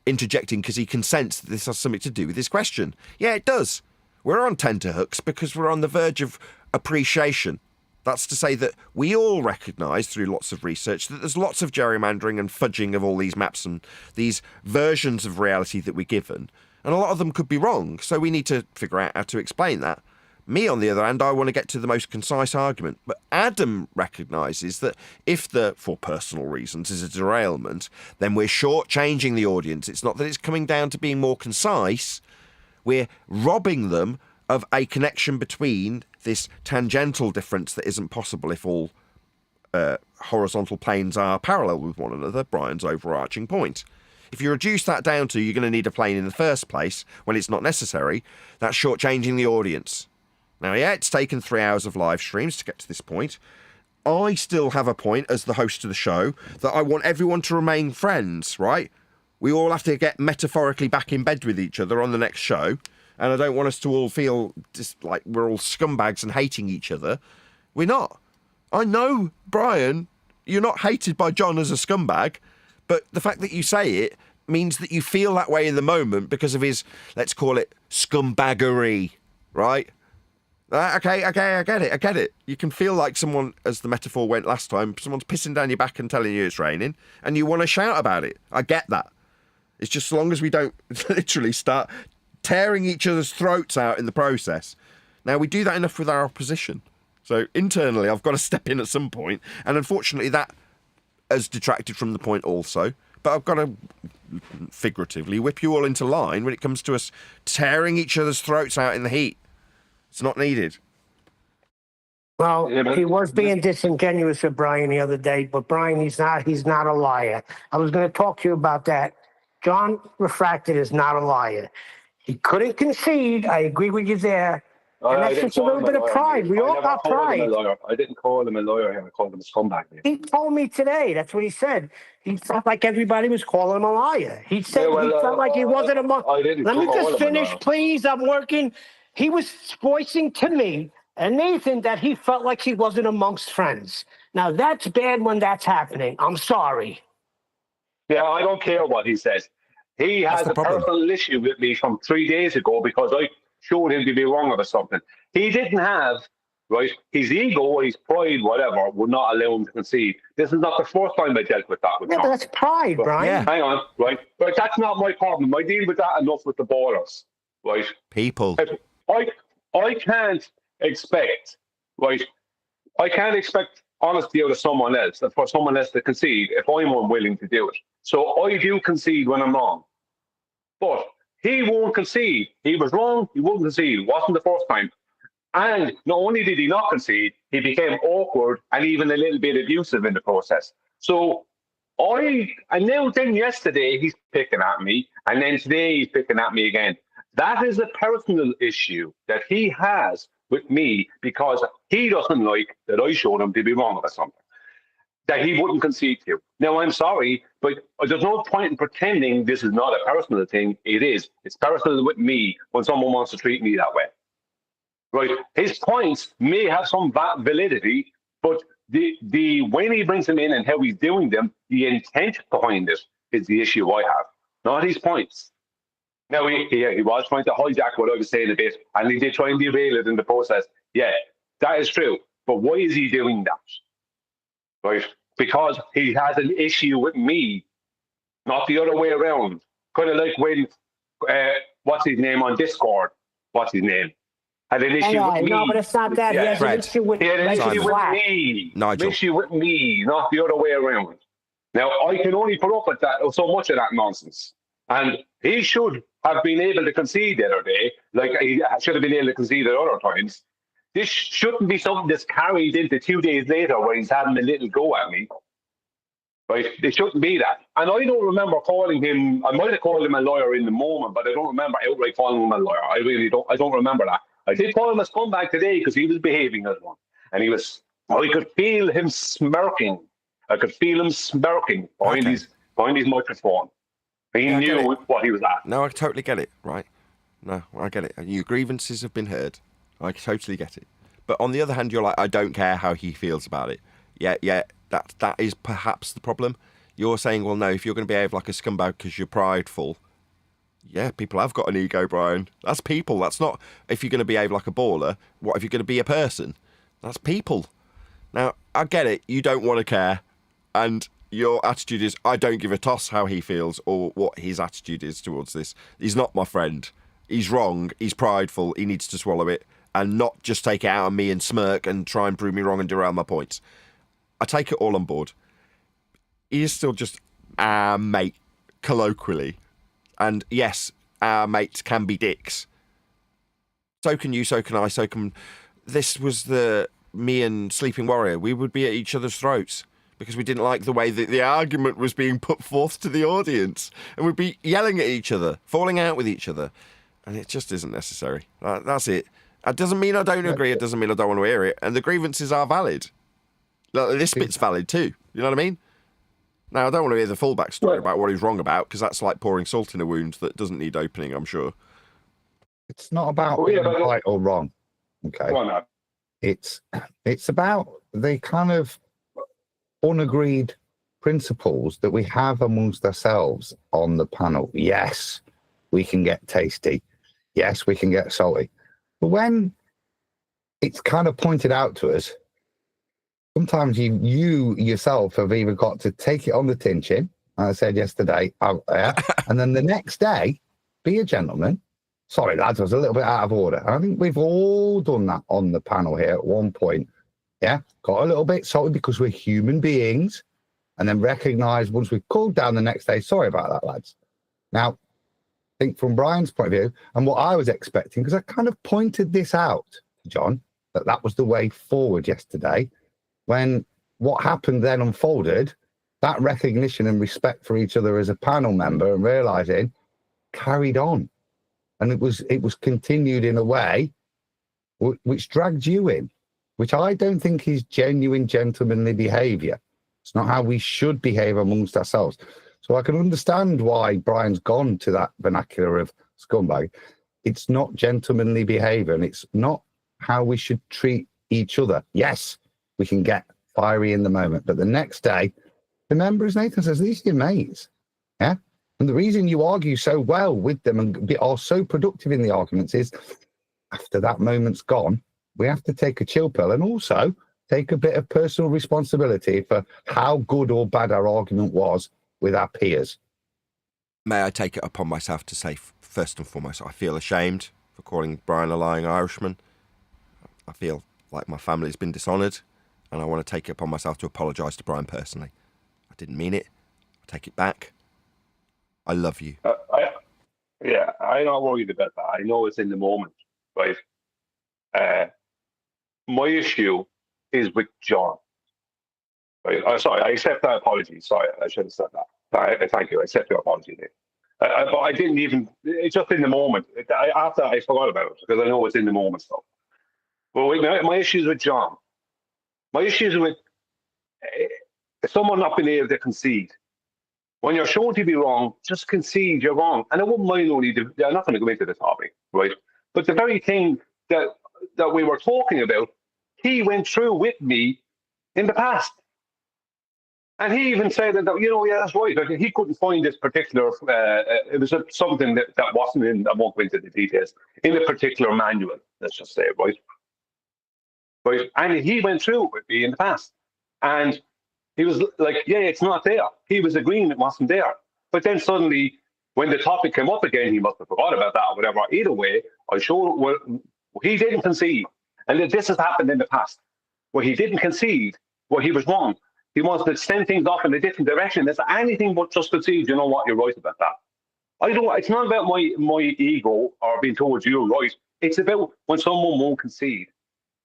A: interjecting because he can sense that this has something to do with this question. Yeah, it does. We're on tenterhooks because we're on the verge of appreciation. That's to say that we all recognise through lots of research that there's lots of gerrymandering and fudging of all these maps and these versions of reality that we're given. And a lot of them could be wrong. So we need to figure out how to explain that. Me, on the other hand, I want to get to the most concise argument. But Adam recognises that if the, for personal reasons, is a derailment, then we're shortchanging the audience. It's not that it's coming down to being more concise. We're robbing them of a connection between this tangential difference that isn't possible if all horizontal planes are parallel with one another, Brian's overarching point. If you reduce that down to you're going to need a plane in the first place when it's not necessary, that's shortchanging the audience. Now, yeah, it's taken 3 hours of live streams to get to this point. I still have a point as the host of the show that I want everyone to remain friends, right? We all have to get metaphorically back in bed with each other on the next show. And I don't want us to all feel just like we're all scumbags and hating each other. We're not. I know, Brian, you're not hated by John as a scumbag, but the fact that you say it means that you feel that way in the moment because of his, let's call it, scumbaggery, right? Okay, I get it. You can feel like someone, as the metaphor went last time, someone's pissing down your back and telling you it's raining, and you want to shout about it. I get that. It's just as long as we don't literally start tearing each other's throats out in the process. Now, we do that enough with our opposition. So internally, I've got to step in at some point, and unfortunately that has detracted from the point also. But I've got to figuratively whip you all into line when it comes to us tearing each other's throats out in the heat. It's not needed.
B: Well, he was being disingenuous with Brian the other day, but Brian, he's not a liar. I was going to talk to you about that. John Refracted is not a liar. He couldn't concede. I agree with you there. And that's just a little bit of pride. We all got pride.
F: I didn't call him a lawyer. I called him a scumbag.
B: He told me today. That's what he said. He felt like everybody was calling him a liar. He said he felt like he wasn't among. Let me just finish, please. I'm working. He was voicing to me and Nathan that he felt like he wasn't amongst friends. Now, that's bad when that's happening. I'm sorry.
F: Yeah, I don't care what he says. He has a personal issue with me from 3 days ago because I showed him to be wrong about something. He didn't have, right, his ego, his pride, whatever, would not allow him to concede. This is not the first time I dealt with that with John.
B: But that's pride, Brian.
F: Yeah. Hang on, right? But that's not my problem. I deal with that enough with the ballers, right?
A: People.
F: I can't expect, right? I can't expect honesty out of someone else, and for someone else to concede if I'm unwilling to do it. So I do concede when I'm wrong. But he won't concede. He was wrong, he wouldn't concede. It wasn't the first time. And not only did he not concede, he became awkward and even a little bit abusive in the process. So then yesterday he's picking at me, and then today he's picking at me again. That is a personal issue that he has with me because he doesn't like that I showed him to be wrong about something that he wouldn't concede to. Now, I'm sorry, but there's no point in pretending this is not a personal thing. It is. It's personal with me when someone wants to treat me that way. Right? His points may have some validity, but the when he brings them in and how he's doing them, the intent behind it is the issue I have, not his points. Now, he was trying to hijack what I was saying a bit, and he did try and derail it in the process. Yeah, that is true. But why is he doing that? Right? Because he has an issue with me, not the other way around. Kind of like when, what's his name on Discord? What's his name? Had an issue with me.
B: No, but it's not that.
F: Yeah.
B: He has an issue with
F: He had an issue with
B: Flat.
F: me.
A: Nigel.
F: An issue with me, not the other way around. Now, I can only put up with that, so much of that nonsense. And he should have been able to concede the other day, like he should have been able to concede at other times. This shouldn't be something that's carried into 2 days later where he's having a little go at me. Right? It shouldn't be that. And I don't remember calling him, I might have called him a lawyer in the moment, but I don't remember outright calling him a lawyer. I really don't. I don't remember that. I did call him a scumbag today because he was behaving as one. And I could feel him smirking. I could feel him smirking behind his microphone. He knew what he was at.
A: No, I totally get it, right? No, I get it. Your grievances have been heard. I totally get it. But on the other hand, you're like, I don't care how he feels about it. Yeah, that is perhaps the problem. You're saying, well, no, if you're going to behave like a scumbag because you're prideful, yeah, people have got an ego, Brian. That's people. That's not if you're going to behave like a baller. What if you're going to be a person? That's people. Now, I get it. You don't want to care. And your attitude is, I don't give a toss how he feels or what his attitude is towards this. He's not my friend. He's wrong. He's prideful. He needs to swallow it and not just take it out on me and smirk and try and prove me wrong and derail my points. I take it all on board. He is still just our mate, colloquially. And yes, our mates can be dicks. So can you, so can I, so can... This was me and Sleeping Warrior. We would be at each other's throats because we didn't like the way that the argument was being put forth to the audience. And we'd be yelling at each other, falling out with each other. And it just isn't necessary. That's it. It doesn't mean I don't agree. It doesn't mean I don't want to hear it. And the grievances are valid. Like, this bit's valid too. You know what I mean? Now, I don't want to hear the full backstory about what he's wrong about, because that's like pouring salt in a wound that doesn't need opening, I'm sure.
L: It's not about being right or wrong. Okay.
F: Why not?
L: It's about the kind of unagreed principles that we have amongst ourselves on the panel. Yes, we can get tasty. Yes, we can get salty. But when it's kind of pointed out to us, sometimes you yourself have even got to take it on the tin chin. I said yesterday, out there, and then the next day, be a gentleman. Sorry, lads, I was a little bit out of order. I think we've all done that on the panel here at one point. Yeah, got a little bit salty because we're human beings, and then recognise once we've cooled down the next day, sorry about that, lads. Now, I think from Brian's point of view, and what I was expecting, because I kind of pointed this out to John, that was the way forward yesterday. When what happened then unfolded, that recognition and respect for each other as a panel member and realizing carried on. And it was continued in a way which dragged you in, which I don't think is genuine gentlemanly behavior. It's not how we should behave amongst ourselves. So I can understand why Brian's gone to that vernacular of scumbag. It's not gentlemanly behavior, and it's not how we should treat each other. Yes, we can get fiery in the moment, but the next day, remember, as Nathan says, these are your mates. Yeah. And the reason you argue so well with them and are so productive in the arguments is after that moment's gone, we have to take a chill pill and also take a bit of personal responsibility for how good or bad our argument was with our peers.
A: May I take it upon myself to say, first and foremost, I feel ashamed for calling Brian a lying Irishman. I feel like my family's been dishonoured. and I want to take it upon myself to apologise to Brian personally. I didn't mean it. I take it back. I love you.
F: I'm not worried about that. I know it's in the moment, right? My issue is with John. Right? Sorry, I accept that apology. Sorry, I should have said that. Thank you. I accept your apology there. But I didn't even, it's just in the moment. After I forgot about it, because I know it's in the moment stuff. But my issues with John. My issues with someone not being able to concede. When you're shown to be wrong, just concede you're wrong. And I wouldn't mind I'm not going to go into the topic, right? But the very thing that we were talking about, he went through with me in the past. And he even said that, yeah, that's right. Like, he couldn't find this particular, it was something that wasn't in, I won't go into the details, in a particular manual, let's just say, right? Right. And he went through it with me in the past. And he was like, yeah, it's not there. He was agreeing it wasn't there. But then suddenly, when the topic came up again, he must have forgot about that or whatever. Either way, I showed he didn't concede. And this has happened in the past, where he didn't concede, where he was wrong. He wants to send things off in a different direction. It's anything but just concede. You know what? You're right about that. It's not about my ego or being told you're right. It's about when someone won't concede.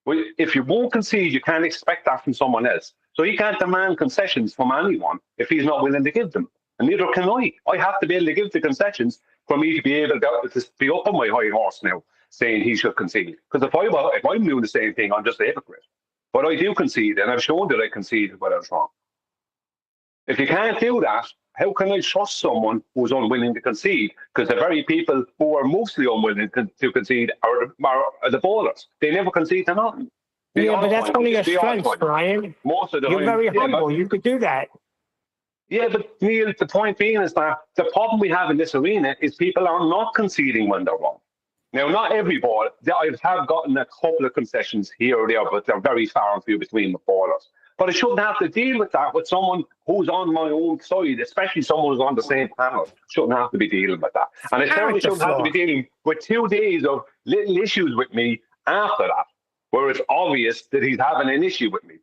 F: Well, if you won't concede, you can't expect that from someone else. So he can't demand concessions from anyone if he's not willing to give them. And neither can I. I have to be able to give the concessions for me to be able to be up on my high horse now, saying he should concede. Because if I'm doing the same thing, I'm just a hypocrite. But I do concede, and I've shown that I conceded when I was wrong. If you can't do that, how can I trust someone who's unwilling to concede? Because the very people who are mostly unwilling to concede are the ballers. They never concede to nothing.
B: Yeah, but that's one of your strengths, Brian.
F: Most of the
B: You're
F: time,
B: very humble. You could do that.
F: Yeah, but Neil, the point being is that the problem we have in this arena is people are not conceding when they're wrong. Now, not every ball. I have gotten a couple of concessions here or there, but they're very far and few between the ballers. But I shouldn't have to deal with that with someone who's on my own side, especially someone who's on the same panel. Shouldn't have to be dealing with that. And I certainly shouldn't have to be dealing with 2 days of little issues with me after that, where it's obvious that he's having an issue with me.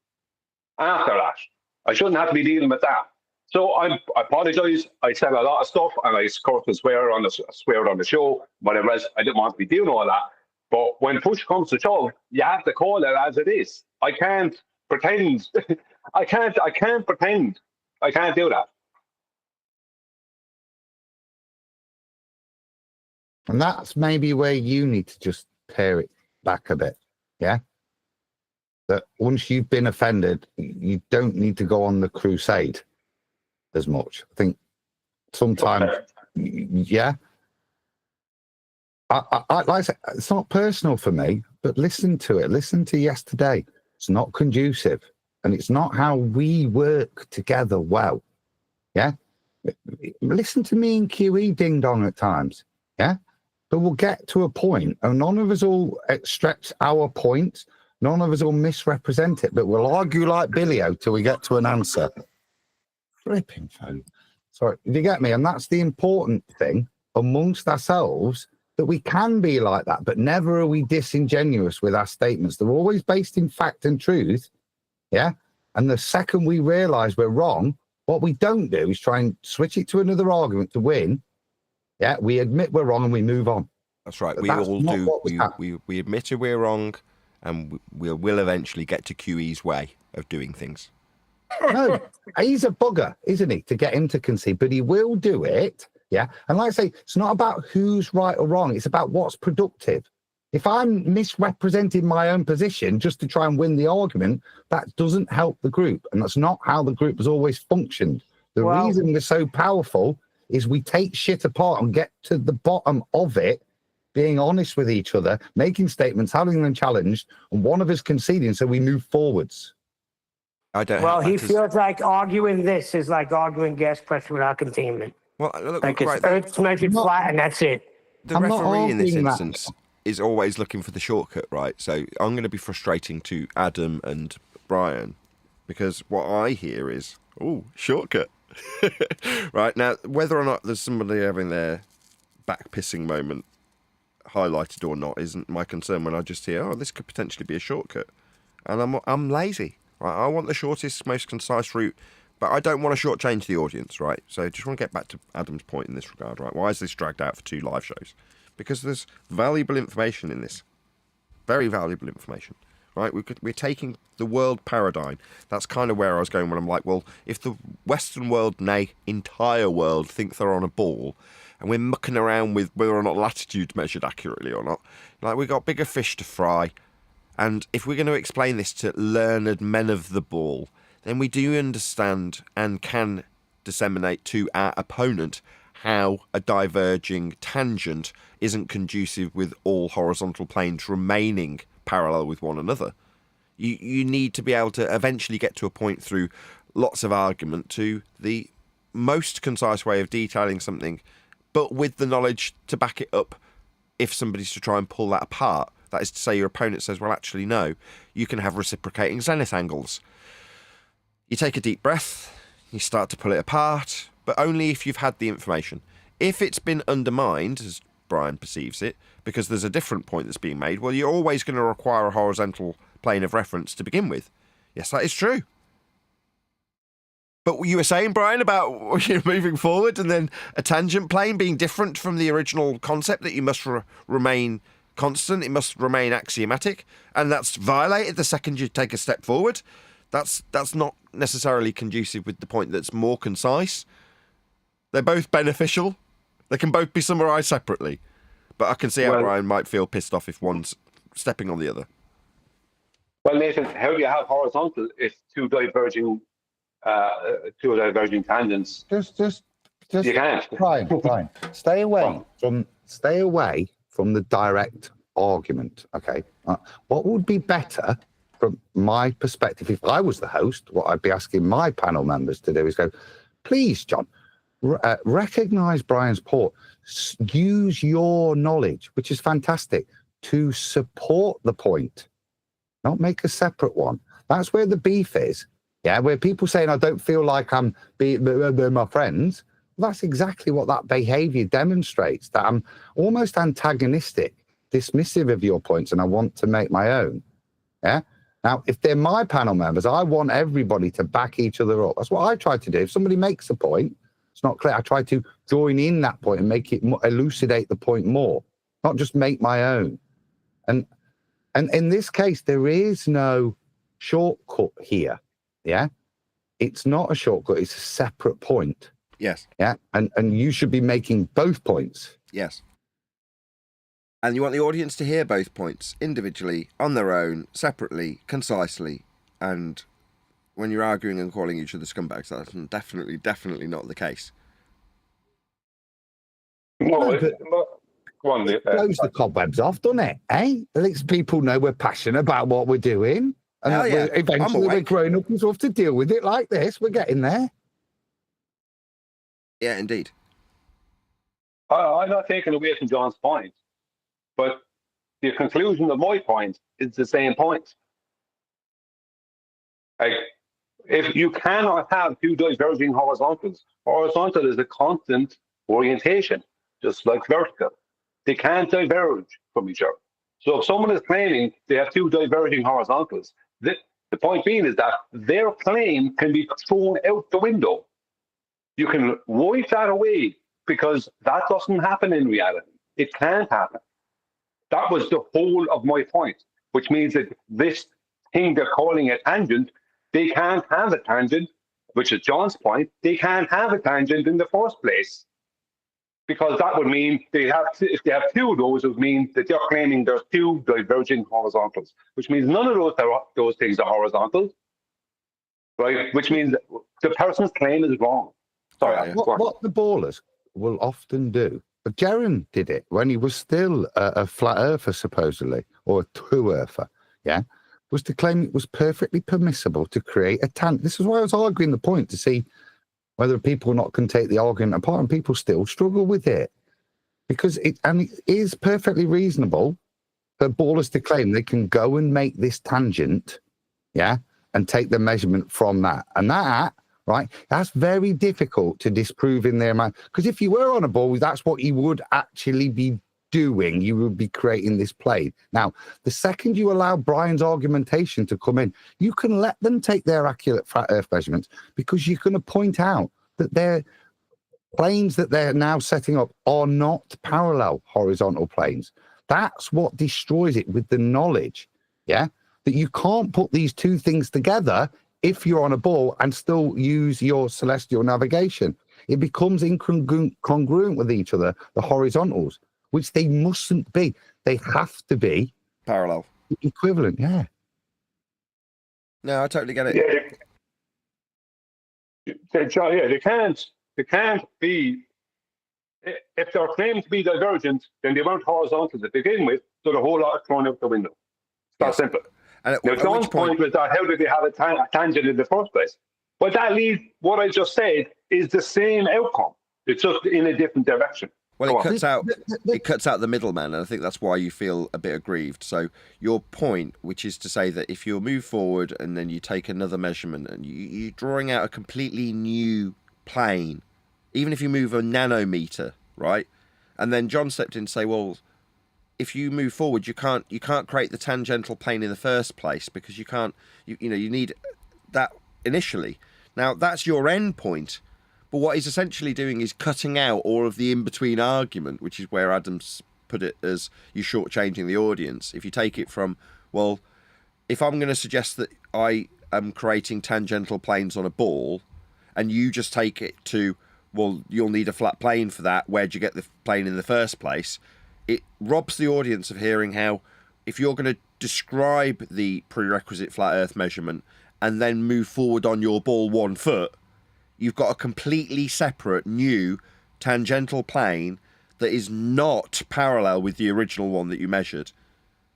F: After that, I shouldn't have to be dealing with that. So I apologise. I said a lot of stuff, and I cursed and swear on the show, whatever else. I didn't want to be doing all that. But when push comes to shove, you have to call it as it is. I can't pretend. I can't pretend. I can't do that.
L: And that's maybe where you need to just pare it back a bit. Yeah. That once you've been offended, you don't need to go on the crusade as much. I think sometimes, yeah. I like I say, it's not personal for me, but listen to it. Listen to yesterday. It's not conducive, and it's not how we work together well. Yeah. Listen to me and QE ding dong at times. Yeah. But we'll get to a point, and none of us will stretch our point. None of us will misrepresent it, but we'll argue like Billy-O till we get to an answer. Flipping phone. Sorry, do you get me? And that's the important thing amongst ourselves, that we can be like that, but never are we disingenuous with our statements. They're always based in fact and truth. Yeah. And the second we realize we're wrong, what we don't do is try and switch it to another argument to win. Yeah. We admit we're wrong and we move on.
A: That's right.
L: But
A: We
L: that's
A: all
L: not
A: do.
L: what was
A: We admit we're wrong, and we will eventually get to QE's way of doing things.
L: No, he's a bugger, isn't he, to get him to concede, but he will do it. Yeah. And like I say, it's not about who's right or wrong. It's about what's productive. If I'm misrepresenting my own position just to try and win the argument, that doesn't help the group. And that's not how the group has always functioned. The reason we're so powerful is we take shit apart and get to the bottom of it, being honest with each other, making statements, having them challenged, and one of us conceding, so we move forwards.
B: He feels like arguing this is like arguing gas pressure without containment.
A: Well, look,
B: like it's Earth's measured flat, and that's it.
A: The referee in this instance is always looking for the shortcut, right? So I'm going to be frustrating to Adam and Brian, because what I hear is, shortcut. Right, now, whether or not there's somebody having their back pissing moment highlighted or not isn't my concern when I just hear, this could potentially be a shortcut. And I'm lazy. right? I want the shortest, most concise route, but I don't want to shortchange the audience, right? So just want to get back to Adam's point in this regard, right? Why is this dragged out for 2 live shows? Because there's valuable information in this. Very valuable information, right? We're taking the world paradigm. That's kind of where I was going when I'm like, well, if the Western world, nay, entire world, think they're on a ball, and we're mucking around with whether or not latitude's measured accurately or not, like, we've got bigger fish to fry. And if we're going to explain this to learned men of the ball, then we do understand and can disseminate to our opponent how a diverging tangent isn't conducive with all horizontal planes remaining parallel with one another. You need to be able to eventually get to a point through lots of argument to the most concise way of detailing something, but with the knowledge to back it up if somebody's to try and pull that apart. That is to say, your opponent says, well, actually, no, you can have reciprocating zenith angles. You take a deep breath, you start to pull it apart, but only if you've had the information. If it's been undermined, as Brian perceives it, because there's a different point that's being made, well, you're always going to require a horizontal plane of reference to begin with. Yes, that is true. But what you were saying, Brian, about moving forward and then a tangent plane being different from the original concept, that you must remain constant, it must remain axiomatic, and that's violated the second you take a step forward. That's not necessarily conducive with the point that's more concise. They're both beneficial. They can both be summarised separately. But I can see how Brian might feel pissed off if one's stepping on the other.
F: Well, Nathan, how do you have horizontal if two diverging tangents?
L: Just
F: You can't.
L: Brian, stay away from the direct argument. Okay, what would be better from my perspective, if I was the host, what I'd be asking my panel members to do is go, please, John, recognise Brian's point. Use your knowledge, which is fantastic, to support the point, not make a separate one. That's where the beef is. Yeah, where people saying, I don't feel like they're my friends. Well, that's exactly what that behaviour demonstrates, that I'm almost antagonistic, dismissive of your points, and I want to make my own. Yeah. Now, if they're my panel members, I want everybody to back each other up. That's what I try to do. If somebody makes a point, it's not clear, I try to join in that point and make it elucidate the point more, not just make my own. And in this case, there is no shortcut here. Yeah, it's not a shortcut. It's a separate point.
A: Yes.
L: Yeah, and you should be making both points.
A: Yes. And you want the audience to hear both points individually, on their own, separately, concisely. And when you're arguing and calling each other scumbags, that's definitely not the case.
F: No, go on,
L: blows the cobwebs off, doesn't it? Eh? It lets people know we're passionate about what we're doing. And eventually we're growing up and have to deal with it like this. We're getting there.
A: Yeah, indeed.
F: I'm not taking away from John's point, but the conclusion of my point is the same point. Like, if you cannot have two diverging horizontals, horizontal is a constant orientation, just like vertical. They can't diverge from each other. So if someone is claiming they have two diverging horizontals, the point being is that their claim can be thrown out the window. You can wipe that away because that doesn't happen in reality. It can't happen. That was the whole of my point, which means that this thing they're calling a tangent, they can't have a tangent, which is John's point. They can't have a tangent in the first place because that would mean if they have two of those, it would mean that they're claiming there's two diverging horizontals, which means none of those things are horizontal, right? Which means the person's claim is wrong. Sorry.
L: What the ballers will often do, but Jaron did it when he was still a flat earther, supposedly, or a true earther, yeah, was to claim it was perfectly permissible to create a tangent. This is why I was arguing the point, to see whether people not can take the argument apart, and people still struggle with it. Because it is perfectly reasonable for ballers to claim they can go and make this tangent, yeah, and take the measurement from that. And that, right, that's very difficult to disprove in their mind. Because if you were on a ball, that's what you would actually be doing, you would be creating this plane. Now, the second you allow Brian's argumentation to come in, you can let them take their accurate flat Earth measurements, because you're going to point out that their planes that they're now setting up are not parallel horizontal planes. That's what destroys it, with the knowledge, that you can't put these two things together if you're on a ball and still use your celestial navigation. It becomes incongruent with each other, the horizontals, which they mustn't be. They have to be
A: parallel,
L: equivalent. Yeah.
A: No, I totally get it.
F: They can't be. If they're claimed to be divergent, then they weren't horizontal to begin with, so the whole lot is thrown out the window. It's that simple.
A: And
F: now, John's point was that how did they have a tangent in the first place? But that leaves what I just said is the same outcome. It's just in a different direction.
A: Well, it cuts out the middleman, and I think that's why you feel a bit aggrieved. So your point, which is to say that if you move forward and then you take another measurement and you're drawing out a completely new plane, even if you move a nanometer, right? And then John stepped in and say, well, if you move forward, you can't create the tangential plane in the first place, because you need that initially. Now that's your end point. But what he's essentially doing is cutting out all of the in-between argument, which is where Adams put it as you shortchanging the audience. If you take it from, well, if I'm going to suggest that I am creating tangential planes on a ball, and you just take it to, well, you'll need a flat plane for that, where'd you get the plane in the first place? It robs the audience of hearing how, if you're going to describe the prerequisite flat Earth measurement and then move forward on your ball 1 foot, you've got a completely separate new tangential plane that is not parallel with the original one that you measured.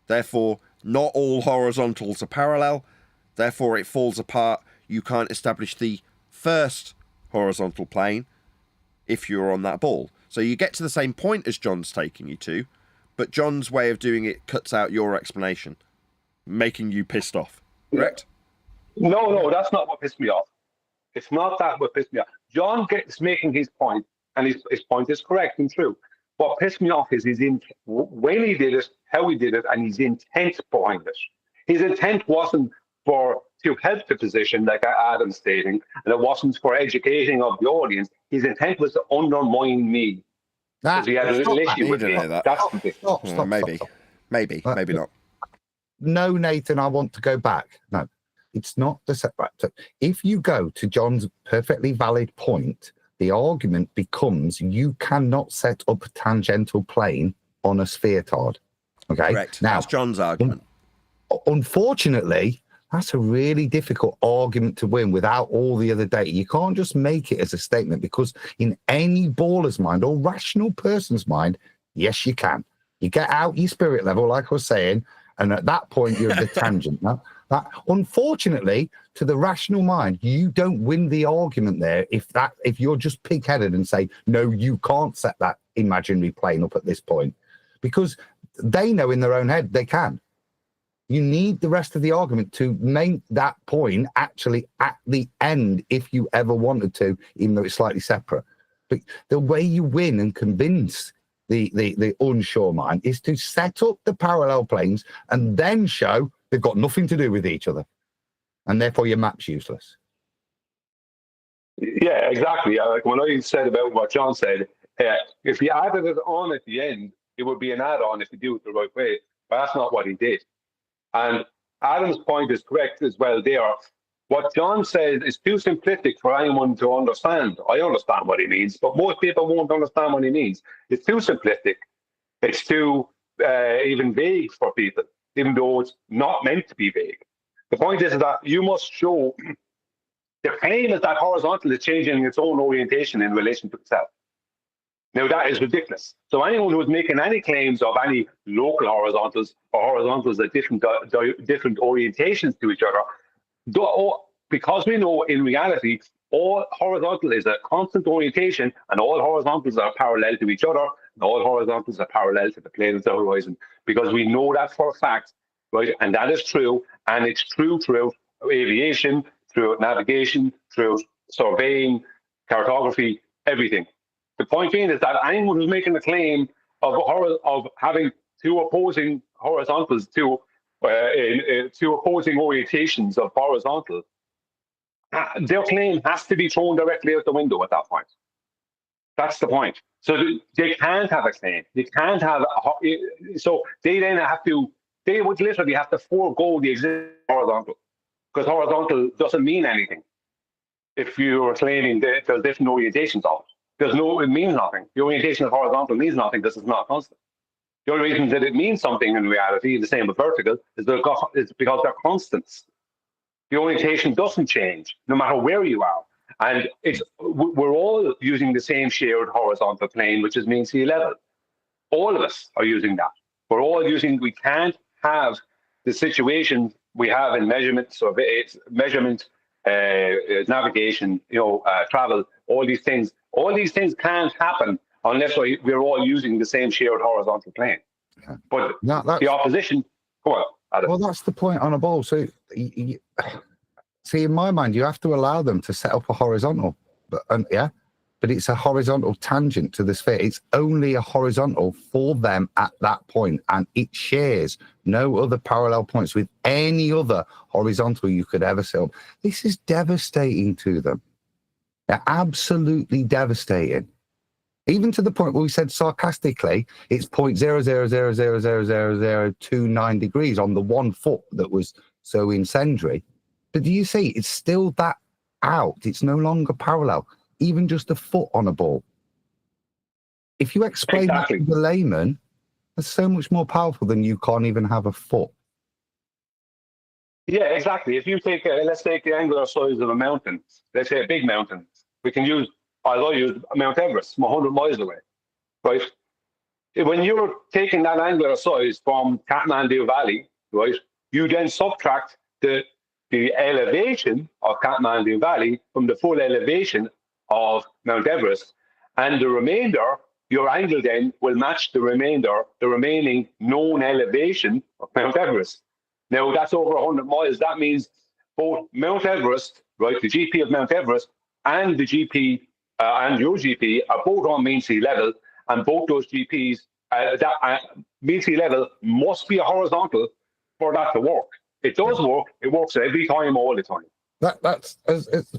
A: Therefore, not all horizontals are parallel. Therefore, it falls apart. You can't establish the first horizontal plane if you're on that ball. So you get to the same point as John's taking you to, but John's way of doing it cuts out your explanation, making you pissed off. Correct?
F: No, that's not what pissed me off. It's not that what pissed me off. John is making his point, and his point is correct and true. What pissed me off is when he did it, how he did it, and his intent behind it. His intent wasn't to help the position, like Adam's stating, and it wasn't for educating of the audience. His intent was to undermine me. Because he had a little issue with me. That's the thing.
L: Stop.
A: Maybe not.
L: No, Nathan, I want to go back. No. It's not the setback. If you go to John's perfectly valid point, the argument becomes you cannot set up a tangential plane on a spheroid. Okay?
A: Correct.
L: Now,
A: that's John's argument.
L: Unfortunately, that's a really difficult argument to win without all the other data. You can't just make it as a statement, because in any baller's mind or rational person's mind, yes, you can. You get out your spirit level, like I was saying, and at that point, you're at the tangent. Now, unfortunately, to the rational mind, you don't win the argument there if you're just pig-headed and say, no, you can't set that imaginary plane up at this point, because they know in their own head they can. You need the rest of the argument to make that point actually at the end, if you ever wanted to, even though it's slightly separate. But the way you win and convince the unsure mind is to set up the parallel planes and then show they've got nothing to do with each other, and therefore your map's useless.
F: Yeah, exactly. Like when I said about what John said, if he added it on at the end, it would be an add-on if you do it the right way. But that's not what he did. And Adam's point is correct as well there. What John says is too simplistic for anyone to understand. I understand what he means, but most people won't understand what he means. It's too simplistic. It's too even vague for people, even though it's not meant to be vague. The point is that you must show the claim is that horizontal is changing its own orientation in relation to itself. Now, that is ridiculous. So anyone who is making any claims of any local horizontals or horizontals at different orientations to each other, because we know in reality, all horizontal is a constant orientation, and all horizontals are parallel to each other, and all horizontals are parallel to the plane of the horizon, because we know that for a fact, right? And that is true, and it's true through aviation, through navigation, through surveying, cartography, everything. The point being is that anyone who's making a claim of having two opposing horizontals, two opposing orientations of horizontal, their claim has to be thrown directly out the window at that point. That's the point. So they can't have a claim. They can't have so they then they would literally have to forego the existing horizontal, because horizontal doesn't mean anything if you're claiming that there's different orientations of it. It means nothing. The orientation of horizontal means nothing because it's not constant. The only reason that it means something in reality, the same with vertical, is because they're constants. The orientation doesn't change no matter where you are. And we're all using the same shared horizontal plane, which is mean sea level. All of us are using that. We can't have the situation we have in measurement, navigation, travel, all these things. All these things can't happen unless we're all using the same shared horizontal plane.
L: Yeah.
F: But the opposition, go on, Adam.
L: Well, that's the point on a ball. So, see, in my mind, you have to allow them to set up a horizontal, but it's a horizontal tangent to the sphere. It's only a horizontal for them at that point, and it shares no other parallel points with any other horizontal you could ever set up. This is devastating to them. They're absolutely devastating. Even to the point where we said sarcastically, it's 0.000000029 degrees on the 1 foot that was so incendiary. But do you see, it's still that out. It's no longer parallel, even just a foot on a ball. If you explain that to the layman, that's so much more powerful than you can't even have a foot.
F: Yeah, exactly. If you take, let's take the angular size of a mountain, let's say a big mountain, I'll use Mount Everest, 100 miles away, right? When you're taking that angular size from Kathmandu Valley, right, you then subtract the elevation of Kathmandu Valley from the full elevation of Mount Everest, and the remainder, your angle then will match the remaining known elevation of Mount Everest. Now, that's over 100 miles. That means both Mount Everest, right, the GP of Mount Everest, and the GP and your GP are both on mean sea level, and both those GPs, mean sea level must be a horizontal for that to work. It does work. It works every time, all the time.
L: That's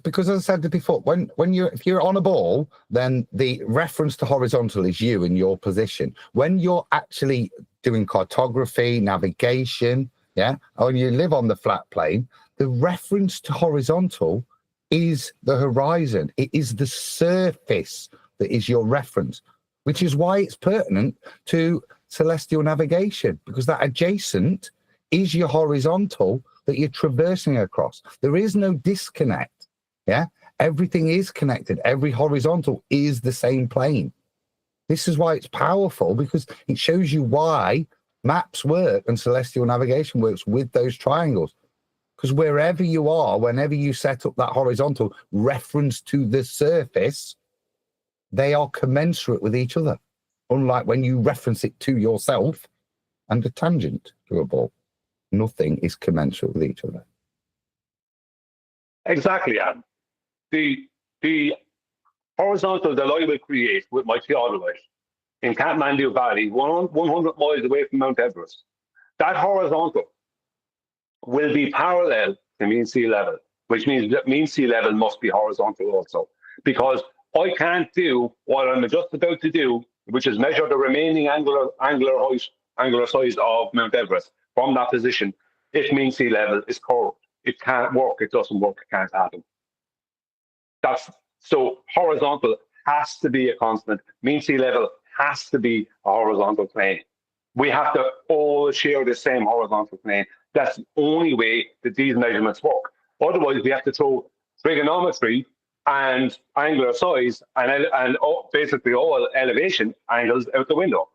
L: because, as I said before, if you're on a ball, then the reference to horizontal is you and your position. When you're actually doing cartography, navigation, or you live on the flat plane, the reference to horizontal is the horizon. It is the surface that is your reference, which is why it's pertinent to celestial navigation, because that adjacent is your horizontal that you're traversing across. There is no disconnect. Everything is connected. Every horizontal is the same plane. This is why it's powerful, because it shows you why maps work and celestial navigation works with those triangles. Because wherever you are, whenever you set up that horizontal reference to the surface, they are commensurate with each other. Unlike when you reference it to yourself and a tangent to a ball. Nothing is commensurate with each other.
F: Exactly, Adam. The horizontal that I will create with my theodolite in Kathmandu Valley, 100 miles away from Mount Everest, that horizontal will be parallel to mean sea level, which means that mean sea level must be horizontal also, because I can't do what I'm just about to do, which is measure the remaining angular size of Mount Everest from that position if mean sea level is curved. It can't work. It doesn't work. It can't happen. So horizontal has to be a constant. Mean sea level has to be a horizontal plane. We have to all share the same horizontal plane. That's the only way that these measurements work. Otherwise, we have to throw trigonometry and angular size and basically all elevation angles out the window,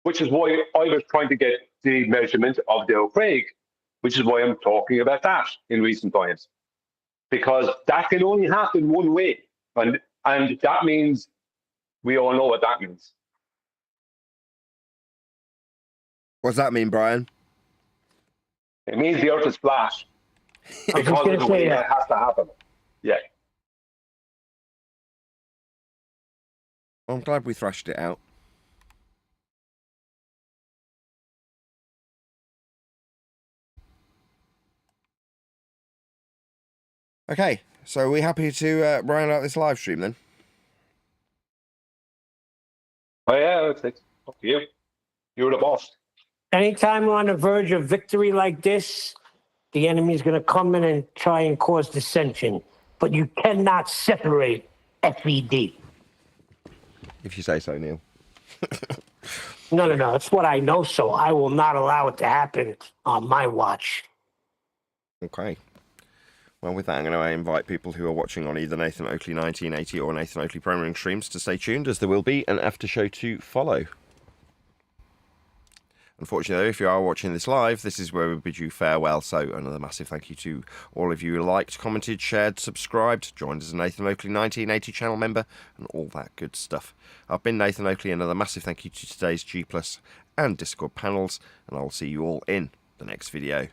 F: which is why I was trying to get the measurement of Dale Craig, which is why I'm talking about that in recent times, because that can only happen one way. And that means we all know what that means.
A: What does that mean, Brian?
F: It means the Earth is flat because of the way that has to happen. Yeah.
A: I'm glad we thrashed it out. Okay, so are we happy to round out this live stream then?
F: Oh yeah, it's up to you. You're the boss.
B: Anytime we're on the verge of victory like this, the enemy's going to come in and try and cause dissension. But you cannot separate FED.
A: If you say so, Neil.
B: No. It's what I know, so I will not allow it to happen on my watch.
A: Okay. Well, with that, I'm going to invite people who are watching on either Nathan Oakley 1980 or Nathan Oakley Programming streams to stay tuned, as there will be an after show to follow. Unfortunately, if you are watching this live, this is where we bid you farewell. So another massive thank you to all of you who liked, commented, shared, subscribed, joined as a Nathan Oakley 1980 channel member, and all that good stuff. I've been Nathan Oakley. Another massive thank you to today's G+ and Discord panels, and I'll see you all in the next video.